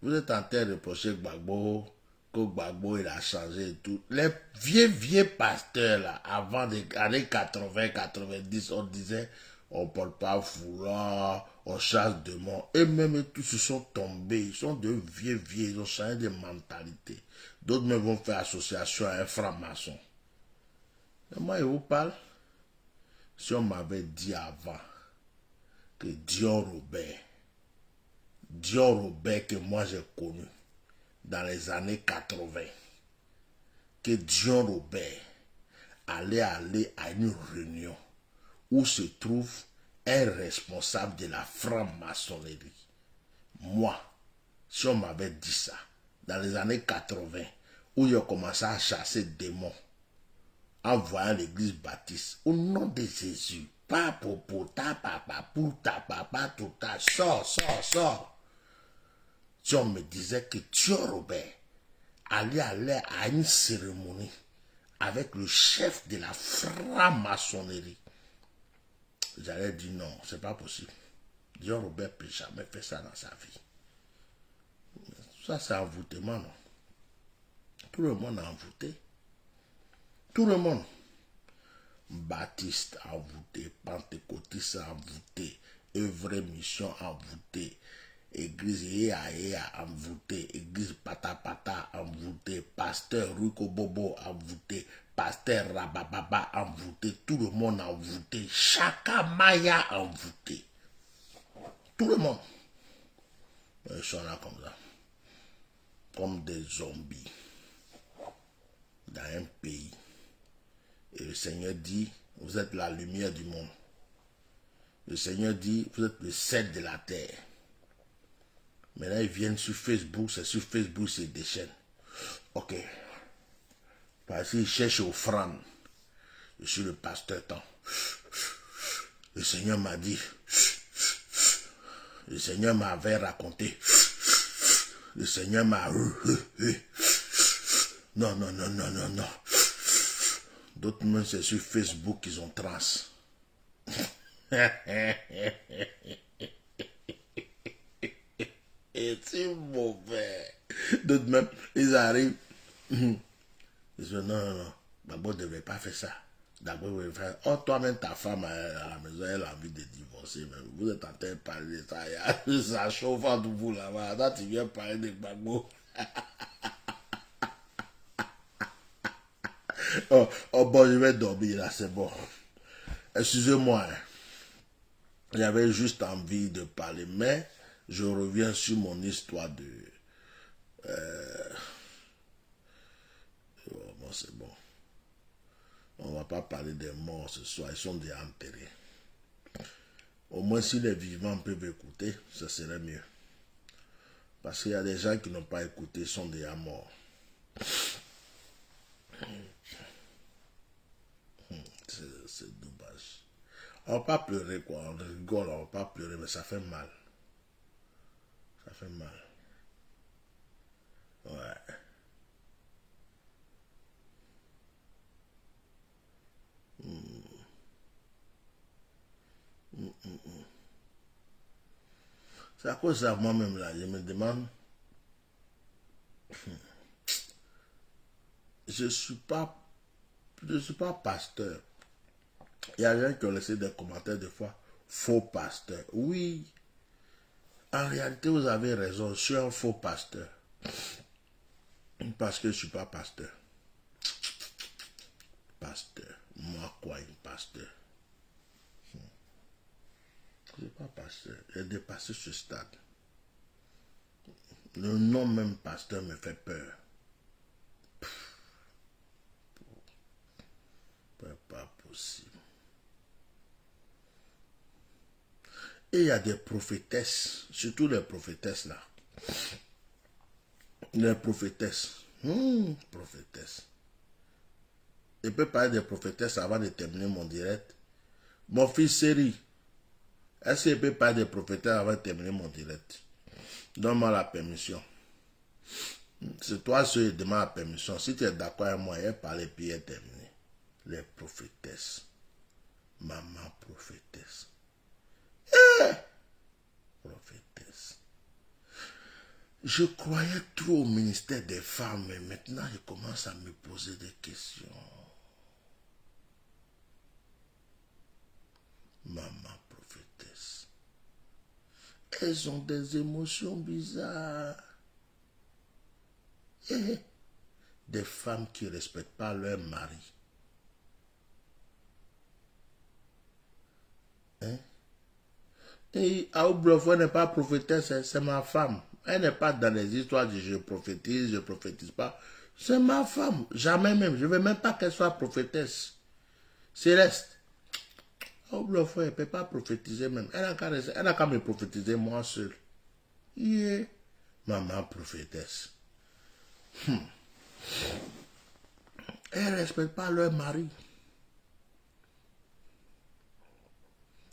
Vous êtes en train de reprocher Gbagbo, que Gbagbo il a changé et tout. Les vieux pasteurs là, avant les années 80, 90, on disait on ne porte pas foulard, on chasse démons. Et même tous se sont tombés, ils sont de vieux, ils ont changé de mentalité. D'autres même vont faire association à un franc-maçon. Et moi, je vous parle, si on m'avait dit avant que Dion Robert que moi j'ai connu dans les années 80, que Dion Robert allait aller à une réunion où se trouve un responsable de la franc-maçonnerie. Moi, si on m'avait dit ça, dans les années 80, où j'ai commencé à chasser démons, en voyant l'église baptiste, au nom de Jésus, papa, tout ça, sors. Si on me disait que Dion Robert allait aller à une cérémonie avec le chef de la franc-maçonnerie, j'allais dire non, c'est pas possible. Dion Robert ne peut jamais faire ça dans sa vie. Ça, c'est envoûtement, non? Tout le monde a envoûté. Tout le monde. Baptiste envoûté, pentecôtiste envoûté, œuvre mission envoûté, église Ea envoûté, église Patapata envoûté, pasteur Ruko Bobo envoûté, pasteur Rabababa envoûté, tout le monde envoûté, Chaka Maya envoûté. Tout le monde. Ils sont là comme ça. Comme des zombies. Dans un pays. Et le Seigneur dit, vous êtes la lumière du monde. Le Seigneur dit, vous êtes le sel de la terre. Mais là, ils viennent sur Facebook, c'est sur Facebook, c'est des chaînes. Ok. Parce qu'ils cherchent offrande. Je suis le pasteur temps. Le Seigneur m'a dit, le Seigneur m'avait raconté. Le Seigneur m'a... Non. D'autres même, c'est sur Facebook qu'ils ont trans. Et c'est mauvais. D'autres même, ils arrivent. Ils disent non. D'abord, ne devait pas faire ça. D'abord, vous devez faire. Oh, toi-même, ta femme à la maison, elle a envie de divorcer. Mais vous êtes en train de parler de ça. Ça chauffe entre vous là-bas. Là, tu viens parler de Gbagbo. Oh bon, je vais dormir là, c'est bon. Excusez-moi. J'avais juste envie de parler, mais je reviens sur mon histoire de... Oh, bon, c'est bon. On ne va pas parler des morts ce soir, ils sont déjà enterrés. Au moins, si les vivants peuvent écouter, ce serait mieux. Parce qu'il y a des gens qui n'ont pas écouté, ils sont déjà morts. C'est dommage. On ne va pas pleurer, quoi. On rigole, on ne va pas pleurer, mais ça fait mal. Ça fait mal. Ouais. C'est à cause de ça, moi-même, là, je me demande... Je ne suis pas pasteur. Il y a des gens qui ont laissé des commentaires des fois, faux pasteur. Oui, en réalité, vous avez raison, je suis un faux pasteur. Parce que je ne suis pas pasteur. Pasteur. Moi, quoi, une pasteur? Je ne suis pas pasteur. J'ai dépassé ce stade. Le nom même pasteur me fait peur. C'est pas possible. Et il y a des prophétesses, surtout les prophétesses là. Les prophétesses. Prophétesses. Je peux parler des prophétesses avant de terminer mon direct. Mon fils Série, est-ce que je peux parler des prophétesses avant de terminer mon direct? Donne-moi la permission. C'est toi qui demande la permission. Si tu es d'accord avec moi, elle parle et puis elle termine. Les prophétesses. Maman prophétesse. Prophétesse. Je croyais trop au ministère des femmes, mais maintenant je commence à me poser des questions. Maman prophétesse. Elles ont des émotions bizarres. Des femmes qui ne respectent pas leur mari. Hein? Et Aoublefoy n'est pas prophétesse, c'est ma femme. Elle n'est pas dans les histoires de je prophétise pas. C'est ma femme. Jamais même. Je ne veux même pas qu'elle soit prophétesse. Céleste. Aoublefoy, elle ne peut pas prophétiser même. Elle a qu'à me prophétiser moi seul. Yeah. Maman prophétesse. Elle ne respecte pas leur mari.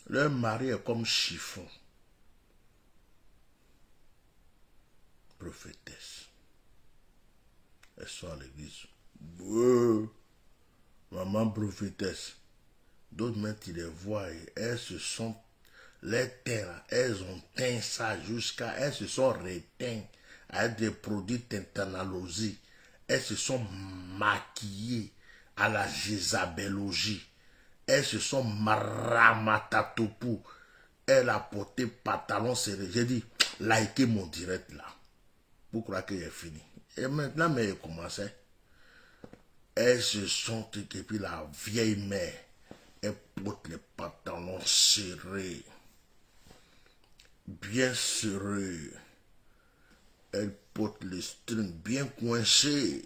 Leur mari est comme chiffon. Prophétesse. Elles sont à l'église. Maman prophétesse. D'autres même tu les vois et elles se sont les teints, elles ont teint ça jusqu'à elles se sont reteintes avec des produits teintanologie. Elles se sont maquillées à la Jézabellogie. Elles se sont maramatatoupou. Elle a porté pantalon serré. J'ai dit, likez mon direct là. Pour croire qu'il est fini. Et maintenant, mais il commençait. Elles se sont, et puis la vieille mère, elle porte les pantalons serrés. Bien serrés. Elle porte les strings bien coincés.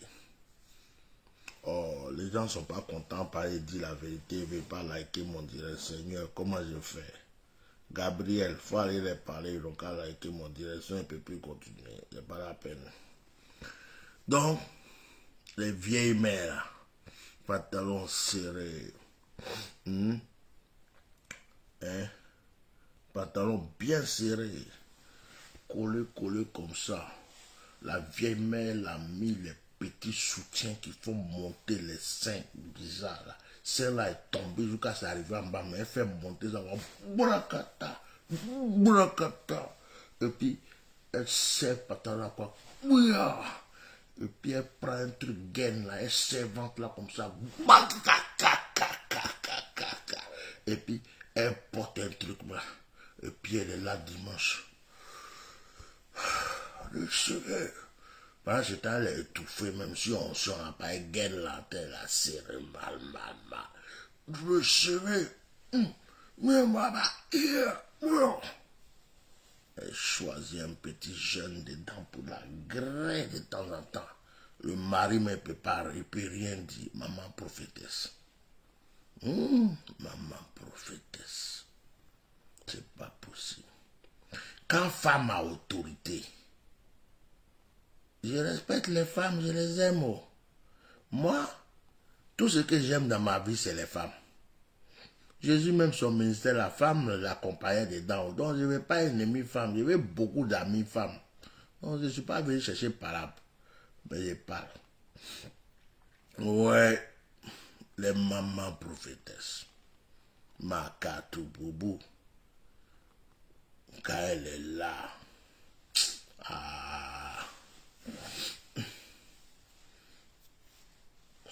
Oh, les gens ne sont pas contents par elle dire la vérité, ils ne veulent pas liker mon direct. Seigneur, comment je fais? Gabriel, il faut aller les parler, ils n'ont qu'à liker mon direct, sinon ils ne peuvent plus continuer. C'est pas la peine. Donc, les vieilles mères, pantalons serrés, pantalons bien serrés, collés comme ça. La vieille mère l'a mis les petits soutiens qui font monter les seins bizarres là. Celle-là est tombée jusqu'à s'arriver en bas, mais elle fait monter ça. Bourakata, bourakata. Et puis, elle serre pantalon quoi. Bouya. Et puis, elle prend un truc gaine là, elle serre ventre là comme ça. Et puis, elle porte un truc là. Et puis, elle est là dimanche. Le cheveu. Pendant ce temps, elle est étouffée, même si on n'a pas une gaine là, elle a serré mal. Le cheveu. Mais maman, elle choisit un petit jeune dedans pour la graine de temps en temps. Le mari ne peut pas, il ne peut rien dire. Maman prophétesse. Maman prophétesse. C'est pas possible. Quand femme a autorité, je respecte les femmes, je les aime. Moi, tout ce que j'aime dans ma vie, c'est les femmes. Jésus, même son ministère, la femme l'accompagnait dedans. Donc, je ne veux pas une ennemie femme, je veux beaucoup d'amis femmes. Donc, je ne suis pas venu chercher parable, mais je parle. Ouais, les mamans prophétesses. Makatou Boubou, quand elle est là,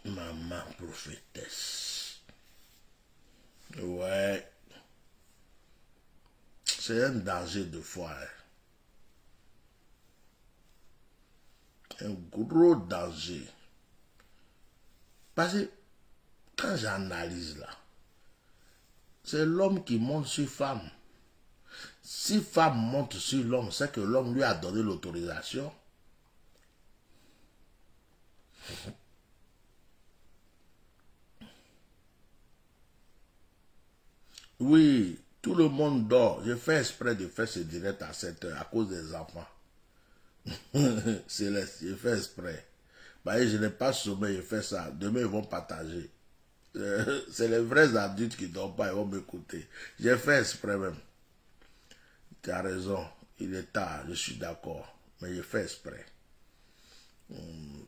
maman prophétesse. Ouais. C'est un danger de foi. Un gros danger. Parce que quand j'analyse là, c'est l'homme qui monte sur femme. Si femme monte sur l'homme, c'est que l'homme lui a donné l'autorisation. Oui, tout le monde dort. Je fais exprès de faire ce direct à 7 heures à cause des enfants. Céleste, je fais exprès. Bah, je n'ai pas sommeil, je fais ça. Demain, ils vont partager. C'est les vrais adultes qui ne dorment pas, ils vont m'écouter. J'ai fait exprès même. Tu as raison, il est tard, je suis d'accord. Mais je fais exprès.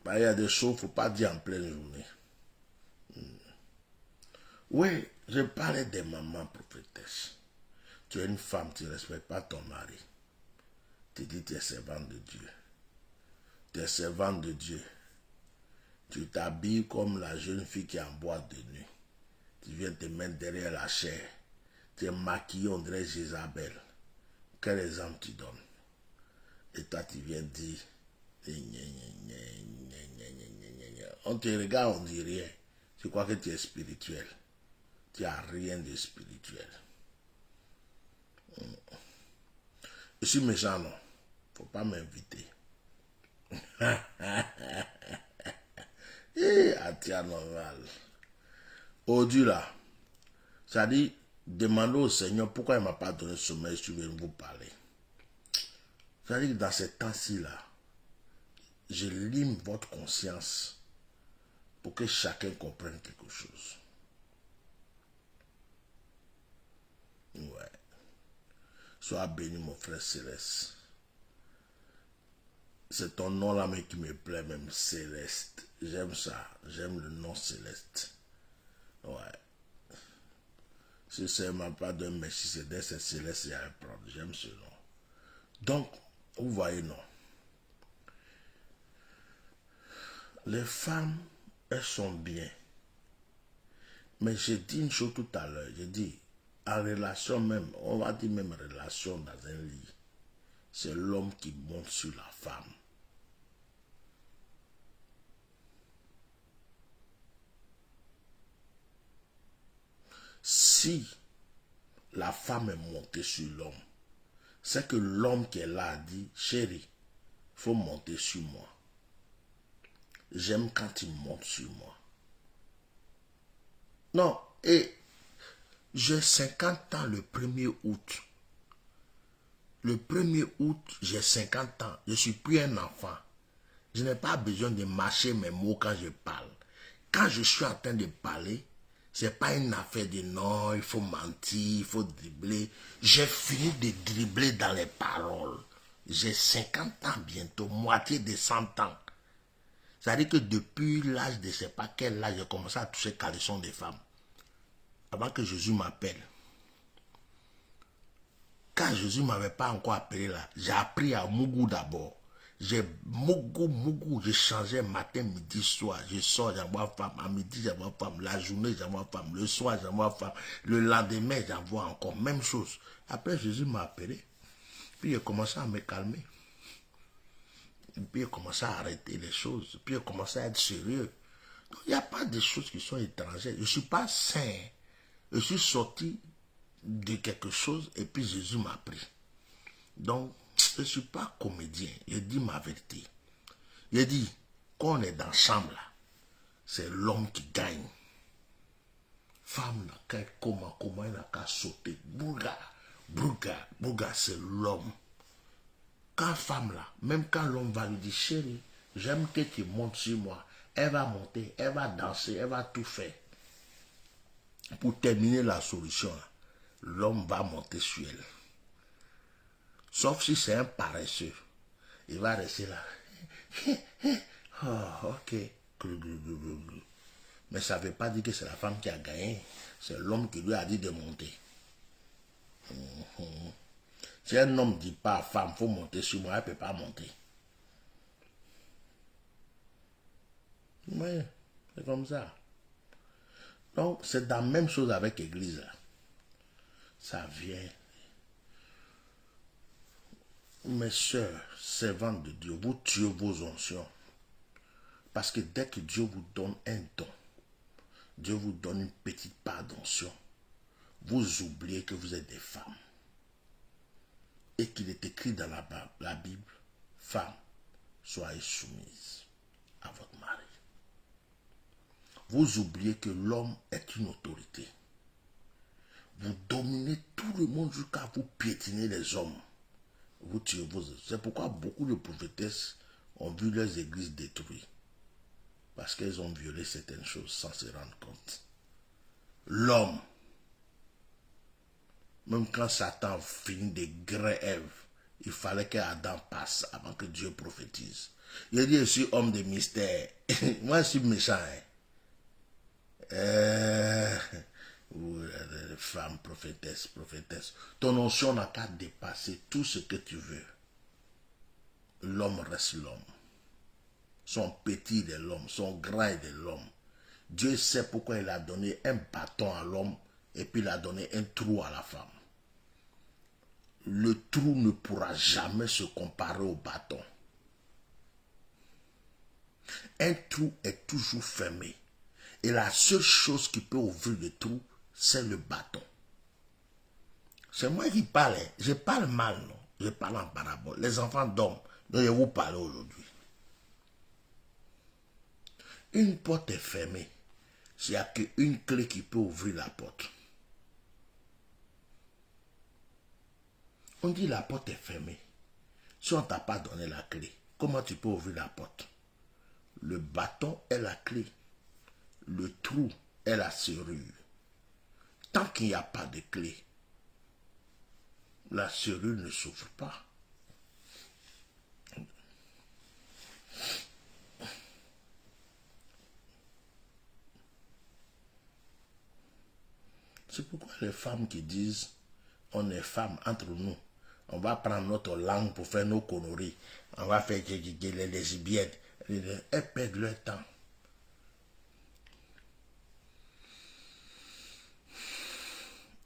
Bah, il y a des choses qu'il ne faut pas dire en pleine journée. Oui, je parlais des mamans prophétesses. Tu es une femme, tu ne respectes pas ton mari. Tu dis que tu es servante de Dieu. tu es servante de Dieu. Tu t'habilles comme la jeune fille qui est en boîte de nuit. Tu viens te mettre derrière la chair. Tu es maquillé, on dirait Jézabel. Quel exemple tu donnes? Et toi, tu viens dire, on te regarde, on dit rien. Tu crois que tu es spirituel. Tu n'as rien de spirituel. Je suis méchant, non? Faut pas m'inviter. Atia normal. Aujourd'hui là, ça dit, demandez au Seigneur pourquoi il ne m'a pas donné sommeil, je viens vous parler. Ça dit que dans ces temps-ci là, je lime votre conscience pour que chacun comprenne quelque chose. Ouais. Sois béni mon frère Céleste. C'est ton nom là mais qui me plaît même, Céleste. J'aime ça, j'aime le nom Céleste. Ouais. Si ça ne m'a pas d'un Messie, c'est Céleste, il y a un problème. J'aime ce nom. Donc, vous voyez, non. Les femmes, elles sont bien. Mais j'ai dit une chose tout à l'heure. J'ai dit, en relation même, on va dire même relation dans un lit, c'est l'homme qui monte sur la femme. Si la femme est montée sur l'homme, c'est que l'homme qui est là a dit, chérie, il faut monter sur moi. J'aime quand tu montes sur moi. Non, et j'ai 50 ans le 1er août. Le 1er août, j'ai 50 ans. Je ne suis plus un enfant. Je n'ai pas besoin de mâcher mes mots quand je parle. Quand je suis en train de parler, ce n'est pas une affaire de non, il faut mentir, il faut dribbler. J'ai fini de dribbler dans les paroles. J'ai 50 ans bientôt, moitié de 100 ans. C'est-à-dire que depuis l'âge de je ne sais pas quel âge, j'ai commencé à toucher caleçon des femmes. Avant que Jésus m'appelle. Quand Jésus ne m'avait pas encore appelé là, j'ai appris à Mougou d'abord. J'ai Mougou, je changeais matin, midi, soir. Je sors, j'envoie femme. À midi, j'envoie femme. La journée, j'envoie femme. Le soir, j'envoie femme. Le lendemain, j'envoie encore. Même chose. Après, Jésus m'a appelé. Puis il a commencé à me calmer. Et puis il a commencé à arrêter les choses. Puis il a commencé à être sérieux. Donc, il n'y a pas de choses qui sont étrangères. Je ne suis pas saint. Je suis sorti de quelque chose et puis Jésus m'a pris. Donc, je ne suis pas comédien. Je dis ma vérité. Je dis, quand on est dans la chambre, là, c'est l'homme qui gagne. Femme, là, comment il n'a qu'à sauter. Bouga, c'est l'homme. Quand femme, là, même quand l'homme va lui dire, chérie, j'aime que tu montes sur moi, elle va monter, elle va danser, elle va tout faire. Pour terminer la solution, l'homme va monter sur elle. Sauf si c'est un paresseux. Il va rester là. Oh, ok. Mais ça ne veut pas dire que c'est la femme qui a gagné. C'est l'homme qui lui a dit de monter. Si un homme ne dit pas à la femme, il faut monter sur moi, elle ne peut pas monter. Oui, c'est comme ça. Donc, c'est la même chose avec l'église. Ça vient. Mes soeurs, servantes de Dieu, vous tuez vos oncions. Parce que dès que Dieu vous donne un don, Dieu vous donne une petite part d'onction, vous oubliez que vous êtes des femmes. Et qu'il est écrit dans la Bible, femmes, soyez soumises à votre mari. Vous oubliez que l'homme est une autorité. Vous dominez tout le monde jusqu'à vous piétiner les hommes. Vous tuez vos... C'est pourquoi beaucoup de prophétesses ont vu leurs églises détruites. Parce qu'elles ont violé certaines choses sans se rendre compte. L'homme, même quand Satan finit de griller Ève, il fallait qu'Adam passe avant que Dieu prophétise. Il a dit, je suis homme de mystère. Moi, je suis méchant. Femme, prophétesse. Ton onction n'a qu'à dépasser tout ce que tu veux. L'homme reste l'homme. son petit de l'homme, son grand de l'homme. Dieu sait pourquoi il a donné un bâton à l'homme et puis il a donné un trou à la femme. Le trou ne pourra jamais se comparer au bâton. Un trou est toujours fermé. Et la seule chose qui peut ouvrir le trou, c'est le bâton. C'est moi qui parle. Je parle mal, non? Je parle en parabole. Les enfants dorment. Donc je vous parle aujourd'hui. Une porte est fermée. Il n'y a qu'une clé qui peut ouvrir la porte. On dit la porte est fermée. Si on ne t'a pas donné la clé, comment tu peux ouvrir la porte? Le bâton est la clé. Le trou est la serrure. Tant qu'il n'y a pas de clé, la serrure ne s'ouvre pas. C'est pourquoi les femmes qui disent on est femmes entre nous, on va prendre notre langue pour faire nos conneries, on va faire les lesbiennes, elles perdent leur temps.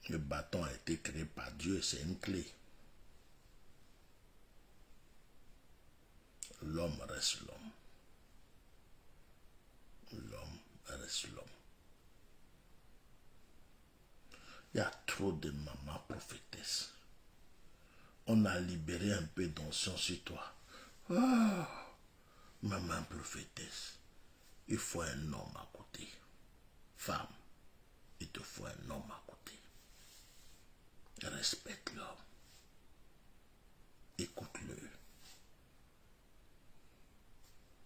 Le bâton a été créé par Dieu, c'est une clé. L'homme reste l'homme. L'homme reste l'homme. Il y a trop de mamans prophétesses. On a libéré un peu d'onction sur toi. Oh, maman prophétesse, il faut un homme à côté. Femme, il te faut un homme à côté. Respecte l'homme. Écoute-le.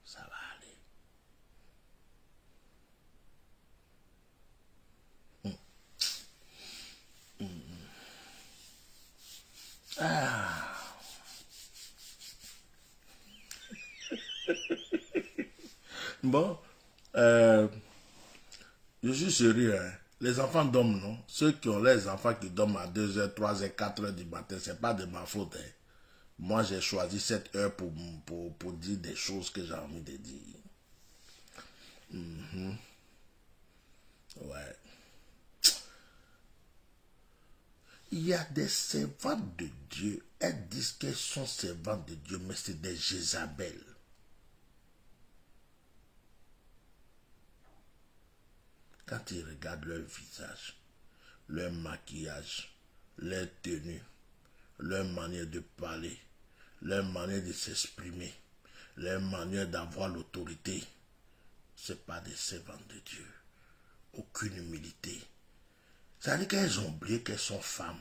Ça va aller. Ah. Bon, je suis sérieux, hein. Les enfants dorment, non? Ceux qui ont les enfants qui dorment à 2h, 3h, 4h du matin, c'est pas de ma faute, hein. Moi, j'ai choisi cette heure pour dire des choses que j'ai envie de dire. Ouais. Il y a des servantes de Dieu. Elles disent qu'elles sont servantes de Dieu, mais c'est des Jézabel. Quand ils regardent leur visage, leur maquillage, leur tenue, leur manière de parler, leur manière de s'exprimer, leur manière d'avoir l'autorité, ce n'est pas des servantes de Dieu. Aucune humilité. Ça veut dire qu'elles ont oublié qu'elles sont femmes.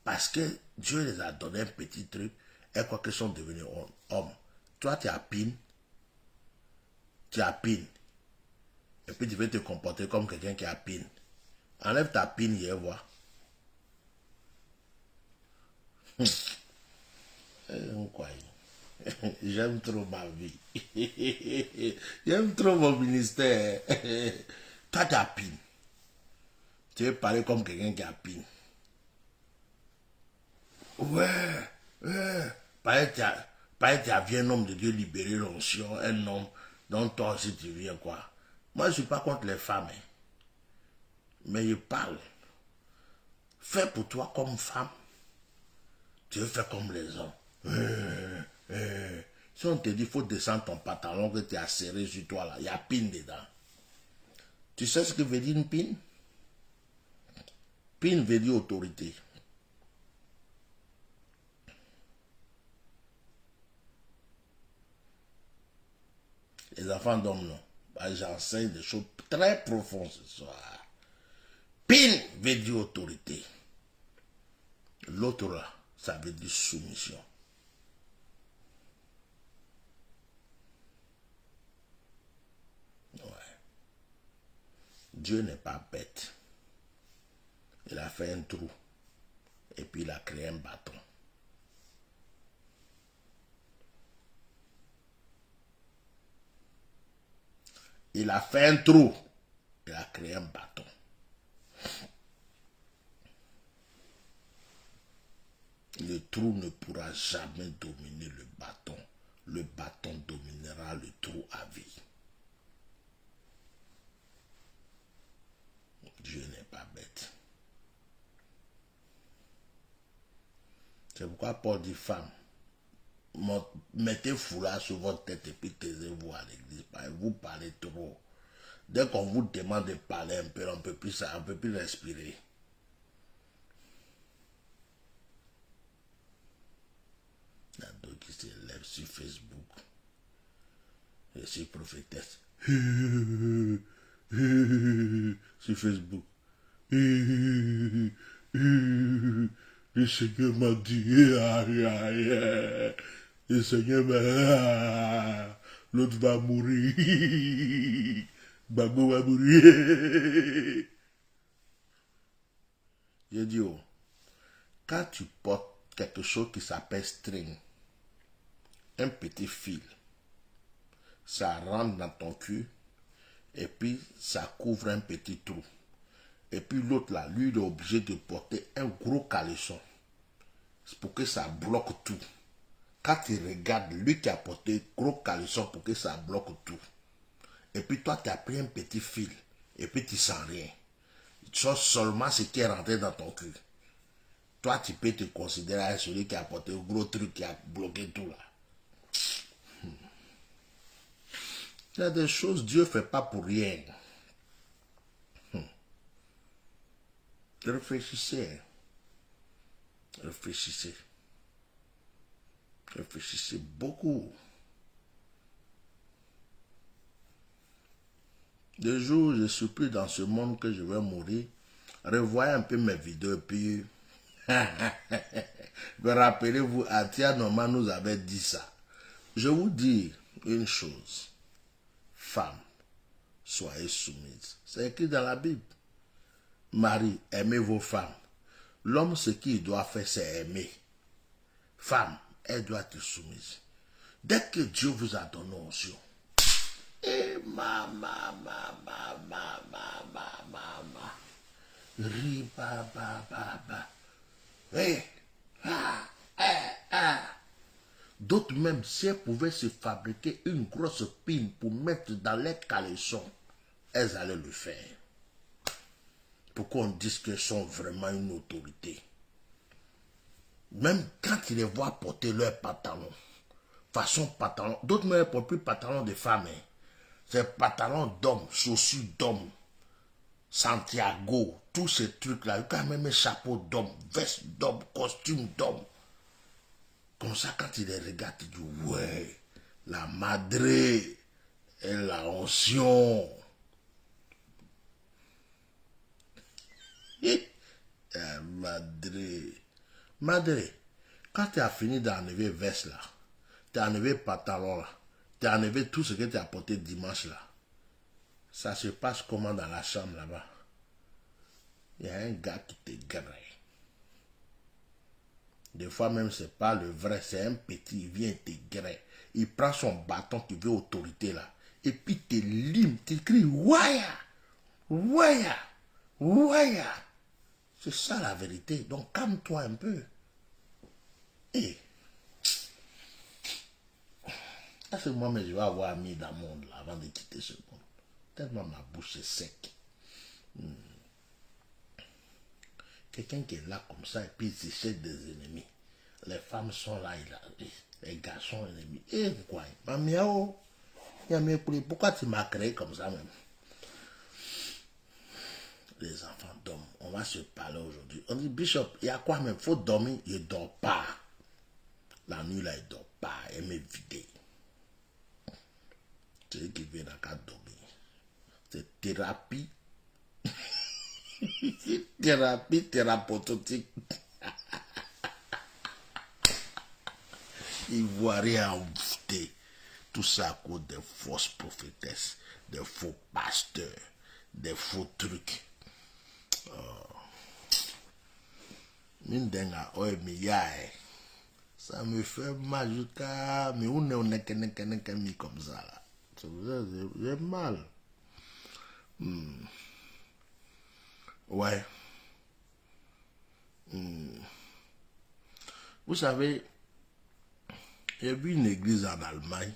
Parce que Dieu les a donné un petit truc, elles croient qu'elles sont devenues hommes. Toi, tu as pine. Tu as pine. Et puis tu veux te comporter comme quelqu'un qui a pine. Enlève ta pine et vois. J'aime trop ma vie. J'aime trop mon ministère. Toi, tu as pine. Tu veux parler comme quelqu'un qui a pine. Ouais, ouais. Pareil, tu as vu un homme de Dieu libérer l'onction, un homme dont toi aussi tu viens, quoi. Moi, je ne suis pas contre les femmes, hein. Mais je parle. Fais pour toi comme femme. Tu veux faire comme les hommes. Si on te dit, il faut descendre ton pantalon que tu as serré sur toi, là, il y a pine dedans. Tu sais ce que veut dire une pine? Pine veut dire autorité. Les enfants d'hommes, non. Bah, j'enseigne des choses très profondes ce soir. Pine veut dire autorité. L'autre là, ça veut dire soumission. Ouais. Dieu n'est pas bête. Il a fait un trou. Et puis il a créé un bâton. Il a fait un trou. Il a créé un bâton. Le trou ne pourra jamais dominer le bâton. le bâton dominera le trou à vie. Dieu n'est pas bête. C'est pourquoi Paul dit, femme, mettez foulard sur votre tête et puis taisez-vous à l'église. Vous parlez trop. Dès qu'on vous demande de parler un peu, on ne peut plus respirer. Il y a d'autres qui se lèvent sur Facebook. Je suis prophétesse. Sur Facebook. Le Seigneur m'a dit, le Seigneur m'a... L'autre va mourir. Babou va mourir. J'ai dit, oh, quand tu portes quelque chose qui s'appelle string, un petit fil, ça rentre dans ton cul et puis ça couvre un petit trou. Et puis l'autre là, lui, il est obligé de porter un gros caleçon. C'est pour que ça bloque tout. Quand tu regardes, lui qui a porté un gros caleçon pour que ça bloque tout. Et puis toi, tu as pris un petit fil. Et puis tu sens rien. Tu sens seulement ce qui est rentré dans ton cul. Toi, tu peux te considérer celui qui a porté un gros truc qui a bloqué tout là. Il y a des choses Dieu ne fait pas pour rien. Réfléchissez. Réfléchissez. Réfléchissez beaucoup. Le jour où je suis plus dans ce monde que je vais mourir, revoyez un peu mes vidéos et puis me rappelez-vous, Atia Norman nous avait dit ça. Je vous dis une chose. Femmes, soyez soumises. C'est écrit dans la Bible. Marie, aimez vos femmes. L'homme, ce qu'il doit faire, c'est aimer. Femme, elle doit être soumise. Dès que Dieu vous a donné onction, et d'autres même, si elles pouvaient se fabriquer une grosse pine pour mettre dans les caleçons, elles allaient le faire. Pour qu'on dise qu'elles sont vraiment une autorité. Même quand ils les voient porter leurs pantalons, façon pantalon, d'autres même ne portent plus pantalon de femmes. Hein. C'est pantalon d'homme, chaussures d'homme, Santiago, tous ces trucs-là. Quand même un chapeau d'homme, veste d'homme, costume d'homme. Comme ça, quand il les regarde, il dit, ouais, la madre et la onction. Madre, quand tu as fini d'enlever veste là, tu as enlevé pantalon là, tu as enlevé tout ce que tu as porté dimanche là, ça se passe comment dans la chambre là-bas? Il y a un gars qui te graille. Des fois même, c'est pas le vrai, c'est un petit, il vient te graille. Il prend son bâton qui veut autorité là, et puis te lime, tu cries, Waya, Waya, Waya. C'est ça la vérité. Donc calme-toi un peu. Et est-ce que moi-même je vais avoir mis dans le monde là, avant de quitter ce monde? Tellement ma bouche est sec. Quelqu'un qui est là comme ça et puis il se cherche des ennemis. Les femmes sont là, les garçons ennemis. Et quoi? Mamiao, pourquoi tu m'as créé comme ça même? Les enfants dorment. On va se parler aujourd'hui. On dit, Bishop, il y a quoi même? Il faut dormir. Il ne dort pas. La nuit là, il ne dort pas. Elle m'est vidée. C'est lui qui vient dans le cas dormir. C'est thérapie. Thérapie thérapeutique. Ivoirien envoûté. Tout ça à cause des fausses prophétesses, des faux pasteurs, des faux trucs. Mindenga, ça me fait mal jusqu'à... Mais on est mis comme ça là. J'ai mal. Ouais. Vous savez, J'ai vu une église en Allemagne.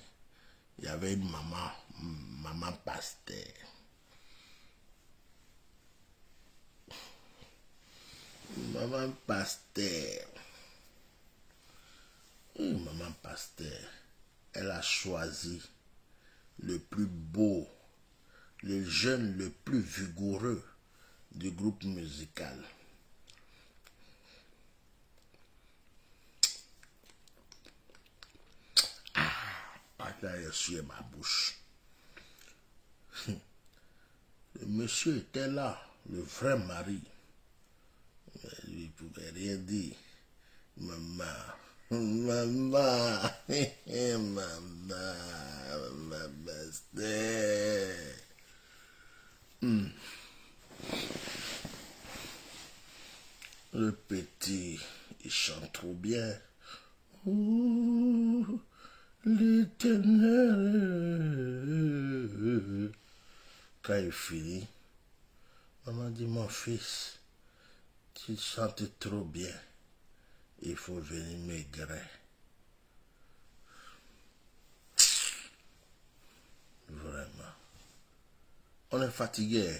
Il y avait une maman pasteur. Maman pasteur. Une maman pasteur. Elle a choisi le plus beau, le jeune le plus vigoureux du groupe musical. Là, j'ai essuyé ma bouche. Le monsieur était là, le vrai mari. Il ne pouvait rien dire. Maman, maman, maman, ma bestie. Le petit, il chante trop bien. Ouh, l'Éternel. Quand il finit, maman dit, mon fils, tu chantes trop bien. Il faut venir maigrer. Vraiment. On est fatigué.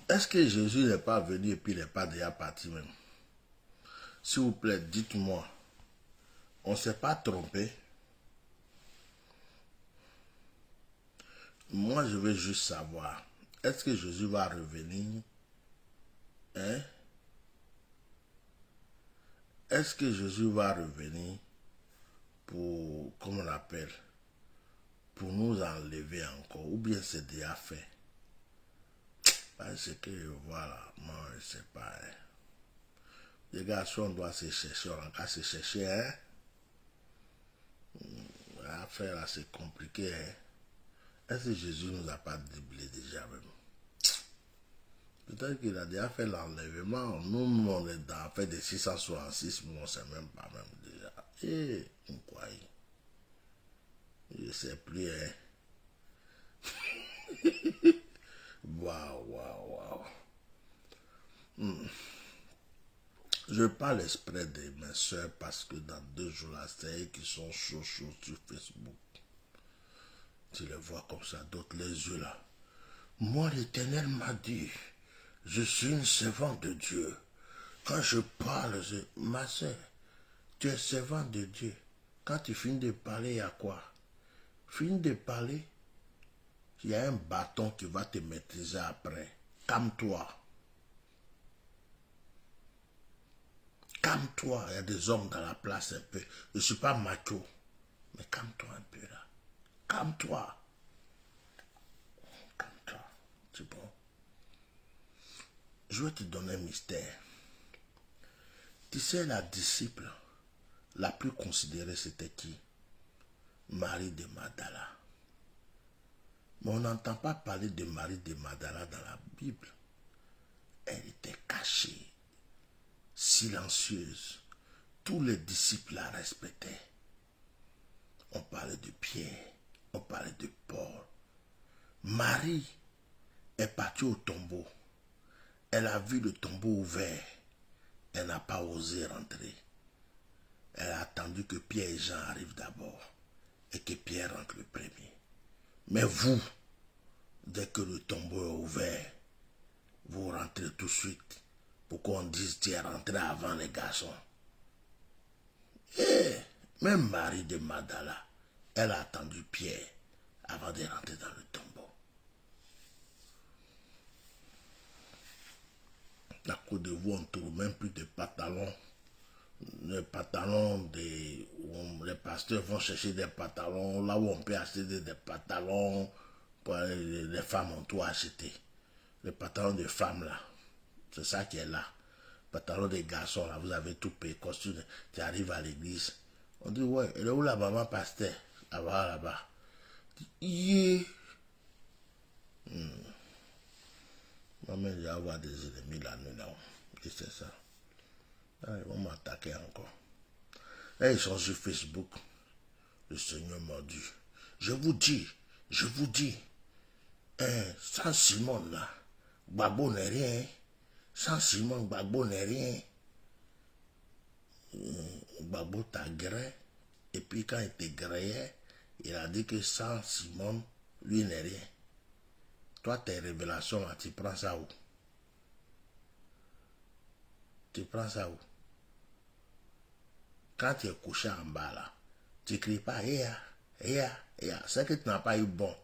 Est-ce que Jésus n'est pas venu et puis il n'est pas déjà parti même? S'il vous plaît, dites-moi. On ne s'est pas trompé. Moi, je veux juste savoir. Est-ce que Jésus va revenir? Hein? Est-ce que Jésus va revenir pour, comment on appelle, pour nous enlever encore? Ou bien c'est déjà fait? Parce que je vois là, moi, je ne sais pas. Hein. Les garçons, on doit se chercher, on va se chercher, hein? L'affaire là, c'est compliqué, hein? Est-ce que Jésus ne nous a pas dribblé déjà même? Peut-être qu'il a déjà fait l'enlèvement. Nous, on est dans fait des 666, mais on ne sait même pas même déjà. Et on croit. Je ne sais plus, hein? Waouh, waouh, waouh. Je parle exprès de mes soeurs parce que dans 2 jours là, c'est eux qui sont chauds sur Facebook. Tu les vois comme ça, d'autres les yeux là. Moi, l'Éternel m'a dit, je suis une servante de Dieu. Quand je parle, ma soeur, tu es servante de Dieu. Quand tu finis de parler, il y a quoi? Finis de parler, il y a un bâton qui va te maîtriser après. Calme-toi. Calme-toi. Il y a des hommes dans la place un peu. Je ne suis pas macho. Mais calme-toi un peu là. Calme-toi. Calme-toi. C'est bon. Je vais te donner un mystère. Tu sais, la disciple la plus considérée, c'était qui? Marie de Magdala. Mais on n'entend pas parler de Marie de Magdala dans la Bible. Elle était cachée, silencieuse. Tous les disciples la respectaient. On parlait de Pierre, on parlait de Paul. Marie est partie au tombeau. Elle a vu le tombeau ouvert. Elle n'a pas osé rentrer. Elle a attendu que Pierre et Jean arrivent d'abord et que Pierre rentre le premier. Mais vous, dès que le tombeau est ouvert, vous rentrez tout de suite pour qu'on dise tu es rentré avant les garçons. Et même Marie de Magdala, elle a attendu Pierre avant de rentrer dans le tombeau. À cause de vous, on ne trouve même plus de pantalons. Les pantalons, les pasteurs vont chercher des pantalons. Là où on peut acheter des pantalons, les femmes ont tout acheté. Les pantalons de femmes là, c'est ça qui est là. Pantalons des garçons là, vous avez tout payé, costume, tu arrives à l'église. On dit, ouais, elle est où la maman pasteur? Là-bas, là-bas. Yeah. Maman, il va avoir des ennemis la nuit là. Et c'est ça. Ah, ils vont m'attaquer encore. Là, ils sont sur Facebook. Le Seigneur m'a dit. Je vous dis, sans Simon là, Gbagbo n'est rien. Sans Simon, Gbagbo n'est rien. Gbagbo t'agresse Et puis quand il te grillait, il a dit que sans Simone, lui n'est rien. Toi, tes révélations, là, tu prends ça où? Tu prends ça où? Quand tu es couché en bas, là, tu ne cries pas, c'est que tu n'as pas eu bon.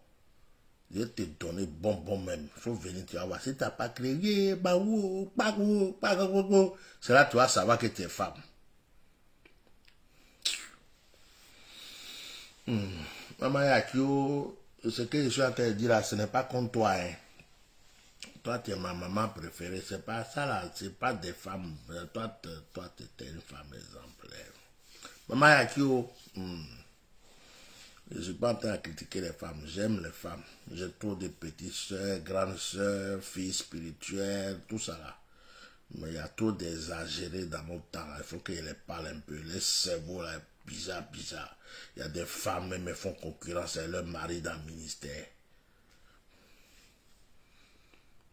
Je vais te donner bon même. Il faut venir, tu vas voir. Si tu n'as pas crié, c'est là que tu vas savoir que tu es femme. Maman Yakio, ce que je suis en train de dire là, ce n'est pas contre toi. Hein. Toi, tu es ma maman préférée. C'est pas ça là, c'est pas des femmes. Toi, tu es une femme exemplaire. Maman Yakio, je ne suis pas en train de critiquer les femmes. J'aime les femmes. J'ai trop de petites soeurs, grandes soeurs, filles spirituelles, tout ça là. Mais il y a trop d'exagérés dans notre temps. Là. Il faut qu'ils les parlent un peu. Les cerveaux là, bizarre. Il y a des femmes même qui font concurrence avec leur mari dans le ministère.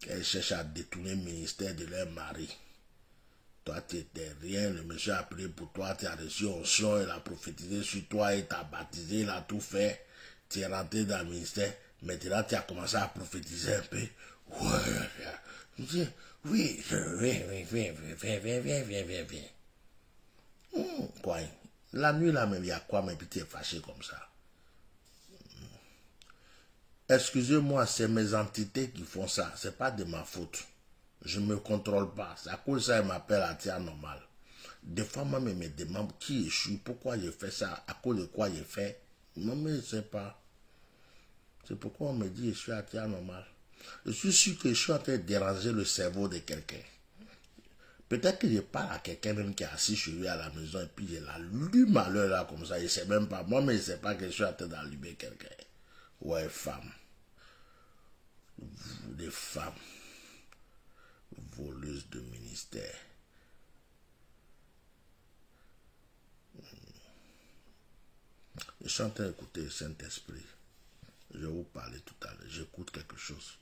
Elles cherchent à détourner le ministère de leur mari. Toi, tu n'étais rien, le monsieur a prié pour toi, tu as reçu onction, il a prophétisé sur toi, il t'a baptisé, il a tout fait. Tu es rentré dans le ministère, maintenant tu as commencé à prophétiser un peu. Ouais, je dis, oui, viens. Quoi? La nuit là même, il y a quoi, mais puis tu es fâché comme ça? Excusez-moi, c'est mes entités qui font ça, c'est pas de ma faute. Je ne me contrôle pas. C'est à cause de ça, il m'appelle à tir normal. Des fois, moi, me demande qui je suis, pourquoi je fais ça, à cause de quoi je fais. Moi, je ne sais pas. C'est pourquoi on me dit je suis à tir normal. Je suis sûr que je suis en train de déranger le cerveau de quelqu'un. Peut-être que je parle à quelqu'un même qui est assis chez lui à la maison et puis je l'allume à l'heure là comme ça. Il ne sait même pas. Moi, mais il ne sait pas que je suis en train d'allumer quelqu'un. Ouais, femme. Des femmes. Voleuses de ministère. Je suis en train d'écouter le Saint-Esprit. Je vais vous parler tout à l'heure. J'écoute quelque chose.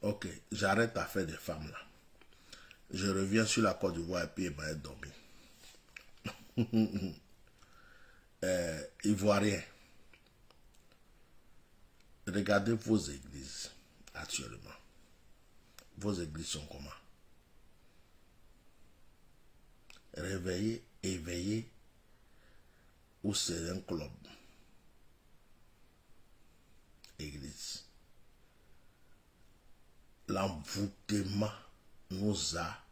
Ok, j'arrête à faire des femmes là. Je reviens sur la Côte d'Ivoire et puis il m'a dormi. Ivoirien, regardez vos églises actuellement. Vos églises sont comment? Réveillez, éveillez, ou c'est un club? Église. L'envoûtement nous a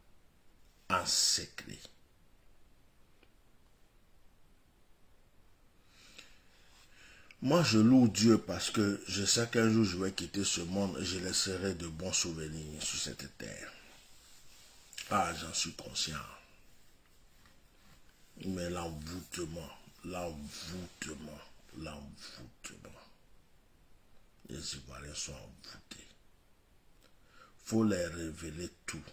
encerclés. Moi, je loue Dieu parce que je sais qu'un jour je vais quitter ce monde et je laisserai de bons souvenirs sur cette terre. Ah, j'en suis conscient. Mais l'envoûtement. Les Ivoiriens sont envoûtés. Faut les révéler tout.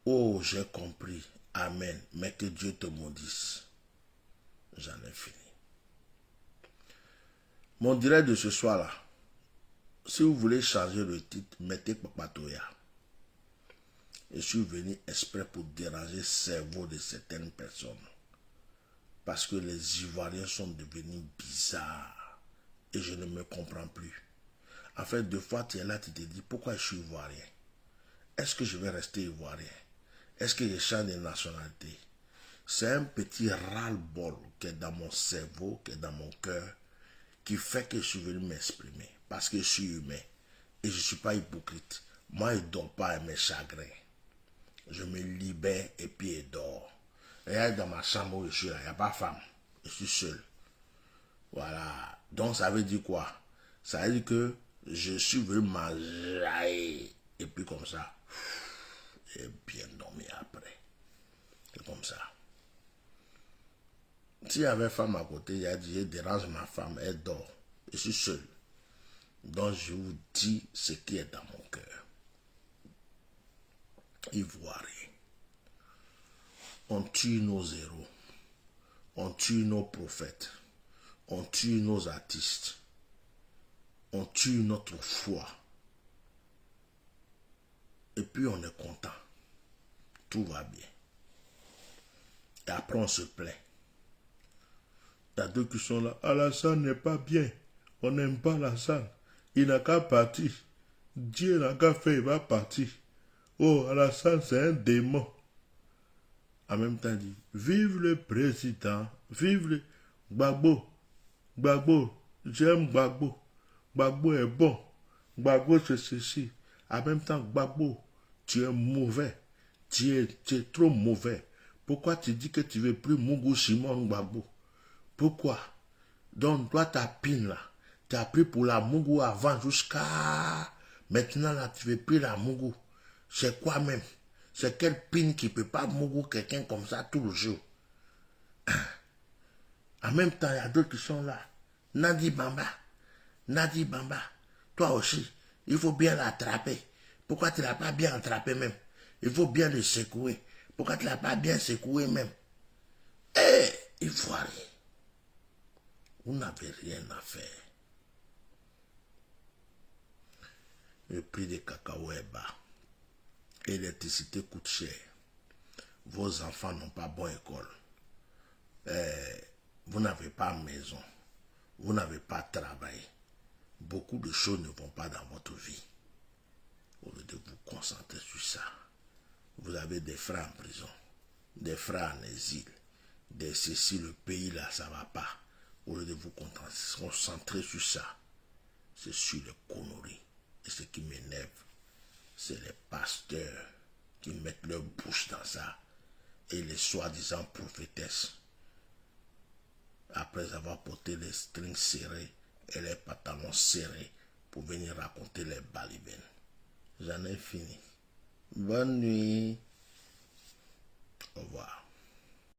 Oh, j'ai compris. Amen. Mais que Dieu te maudisse. J'en ai fini. Mon direct de ce soir-là, si vous voulez changer le titre, mettez Papatoya. Je suis venu exprès pour déranger le cerveau de certaines personnes. Parce que les Ivoiriens sont devenus bizarres. Et je ne me comprends plus. En fait, deux fois, tu es là, tu te dis, pourquoi je suis Ivoirien? Est-ce que je vais rester Ivoirien? Est-ce que je change de nationalité? C'est un petit ras-le-bol qui est dans mon cerveau, qui est dans mon cœur, qui fait que je suis venu m'exprimer. Parce que je suis humain. Et je ne suis pas hypocrite. Moi, je ne dors pas à mes chagrins. Je me libère et puis je dors. Regarde dans ma chambre où je suis là, il n'y a pas de femme. Je suis seul. Voilà. Donc ça veut dire quoi? Ça veut dire que je suis venu manger. Et puis comme ça, j'ai bien dormi après. C'est comme ça. S'il y avait une femme à côté, il a dit, je dérange ma femme, elle dort. Je suis seul. Donc je vous dis ce qui est dans mon cœur. Ivoirien. On tue nos héros. On tue nos prophètes. On tue nos artistes. On tue notre foi. Et puis on est content. Tout va bien. Et après, on se plaint. Il y a deux qui sont là. Alassane n'est pas bien. On n'aime pas Alassane. Il n'a qu'à partir. Dieu n'a qu'à faire, il va partir. Oh, Alassane, c'est un démon. En même temps, il dit, vive le président, vive le Gbagbo. Gbagbo, j'aime Gbagbo. Gbagbo est bon. Gbagbo, c'est ceci. En même temps, Gbagbo, tu es mauvais. Tu es trop mauvais. Pourquoi tu dis que tu ne veux plus Mougou Simon Gbagbo? Pourquoi? Donc, toi, ta pine là, tu as pris pour la Mougou avant jusqu'à... Maintenant, là, tu ne veux plus la Mougou. C'est quoi même? C'est quelle pine qui ne peut pas Mougou quelqu'un comme ça tout le jour? En même temps, il y a d'autres qui sont là. Nadi Bamba. Nadi Bamba. Toi aussi, il faut bien l'attraper. Pourquoi tu ne l'as pas bien attrapé même? Il faut bien le secouer. Pourquoi tu ne l'as pas bien secoué même? Eh, Ivoirien, vous n'avez rien à faire. Le prix des cacao est bas. L'électricité coûte cher. Vos enfants n'ont pas bonne école. Vous n'avez pas maison. Vous n'avez pas travail. Beaucoup de choses ne vont pas dans votre vie. Au lieu de vous concentrer sur ça, vous avez des frères en prison, des frères en exil, des ceci, le pays là, ça ne va pas. Au lieu de vous concentrer sur ça, c'est sur les conneries. Et ce qui m'énerve, c'est les pasteurs qui mettent leur bouche dans ça et les soi-disant prophétesses. Après avoir porté les strings serrés et les pantalons serrés pour venir raconter les balibènes. J'en ai fini. Bonne nuit.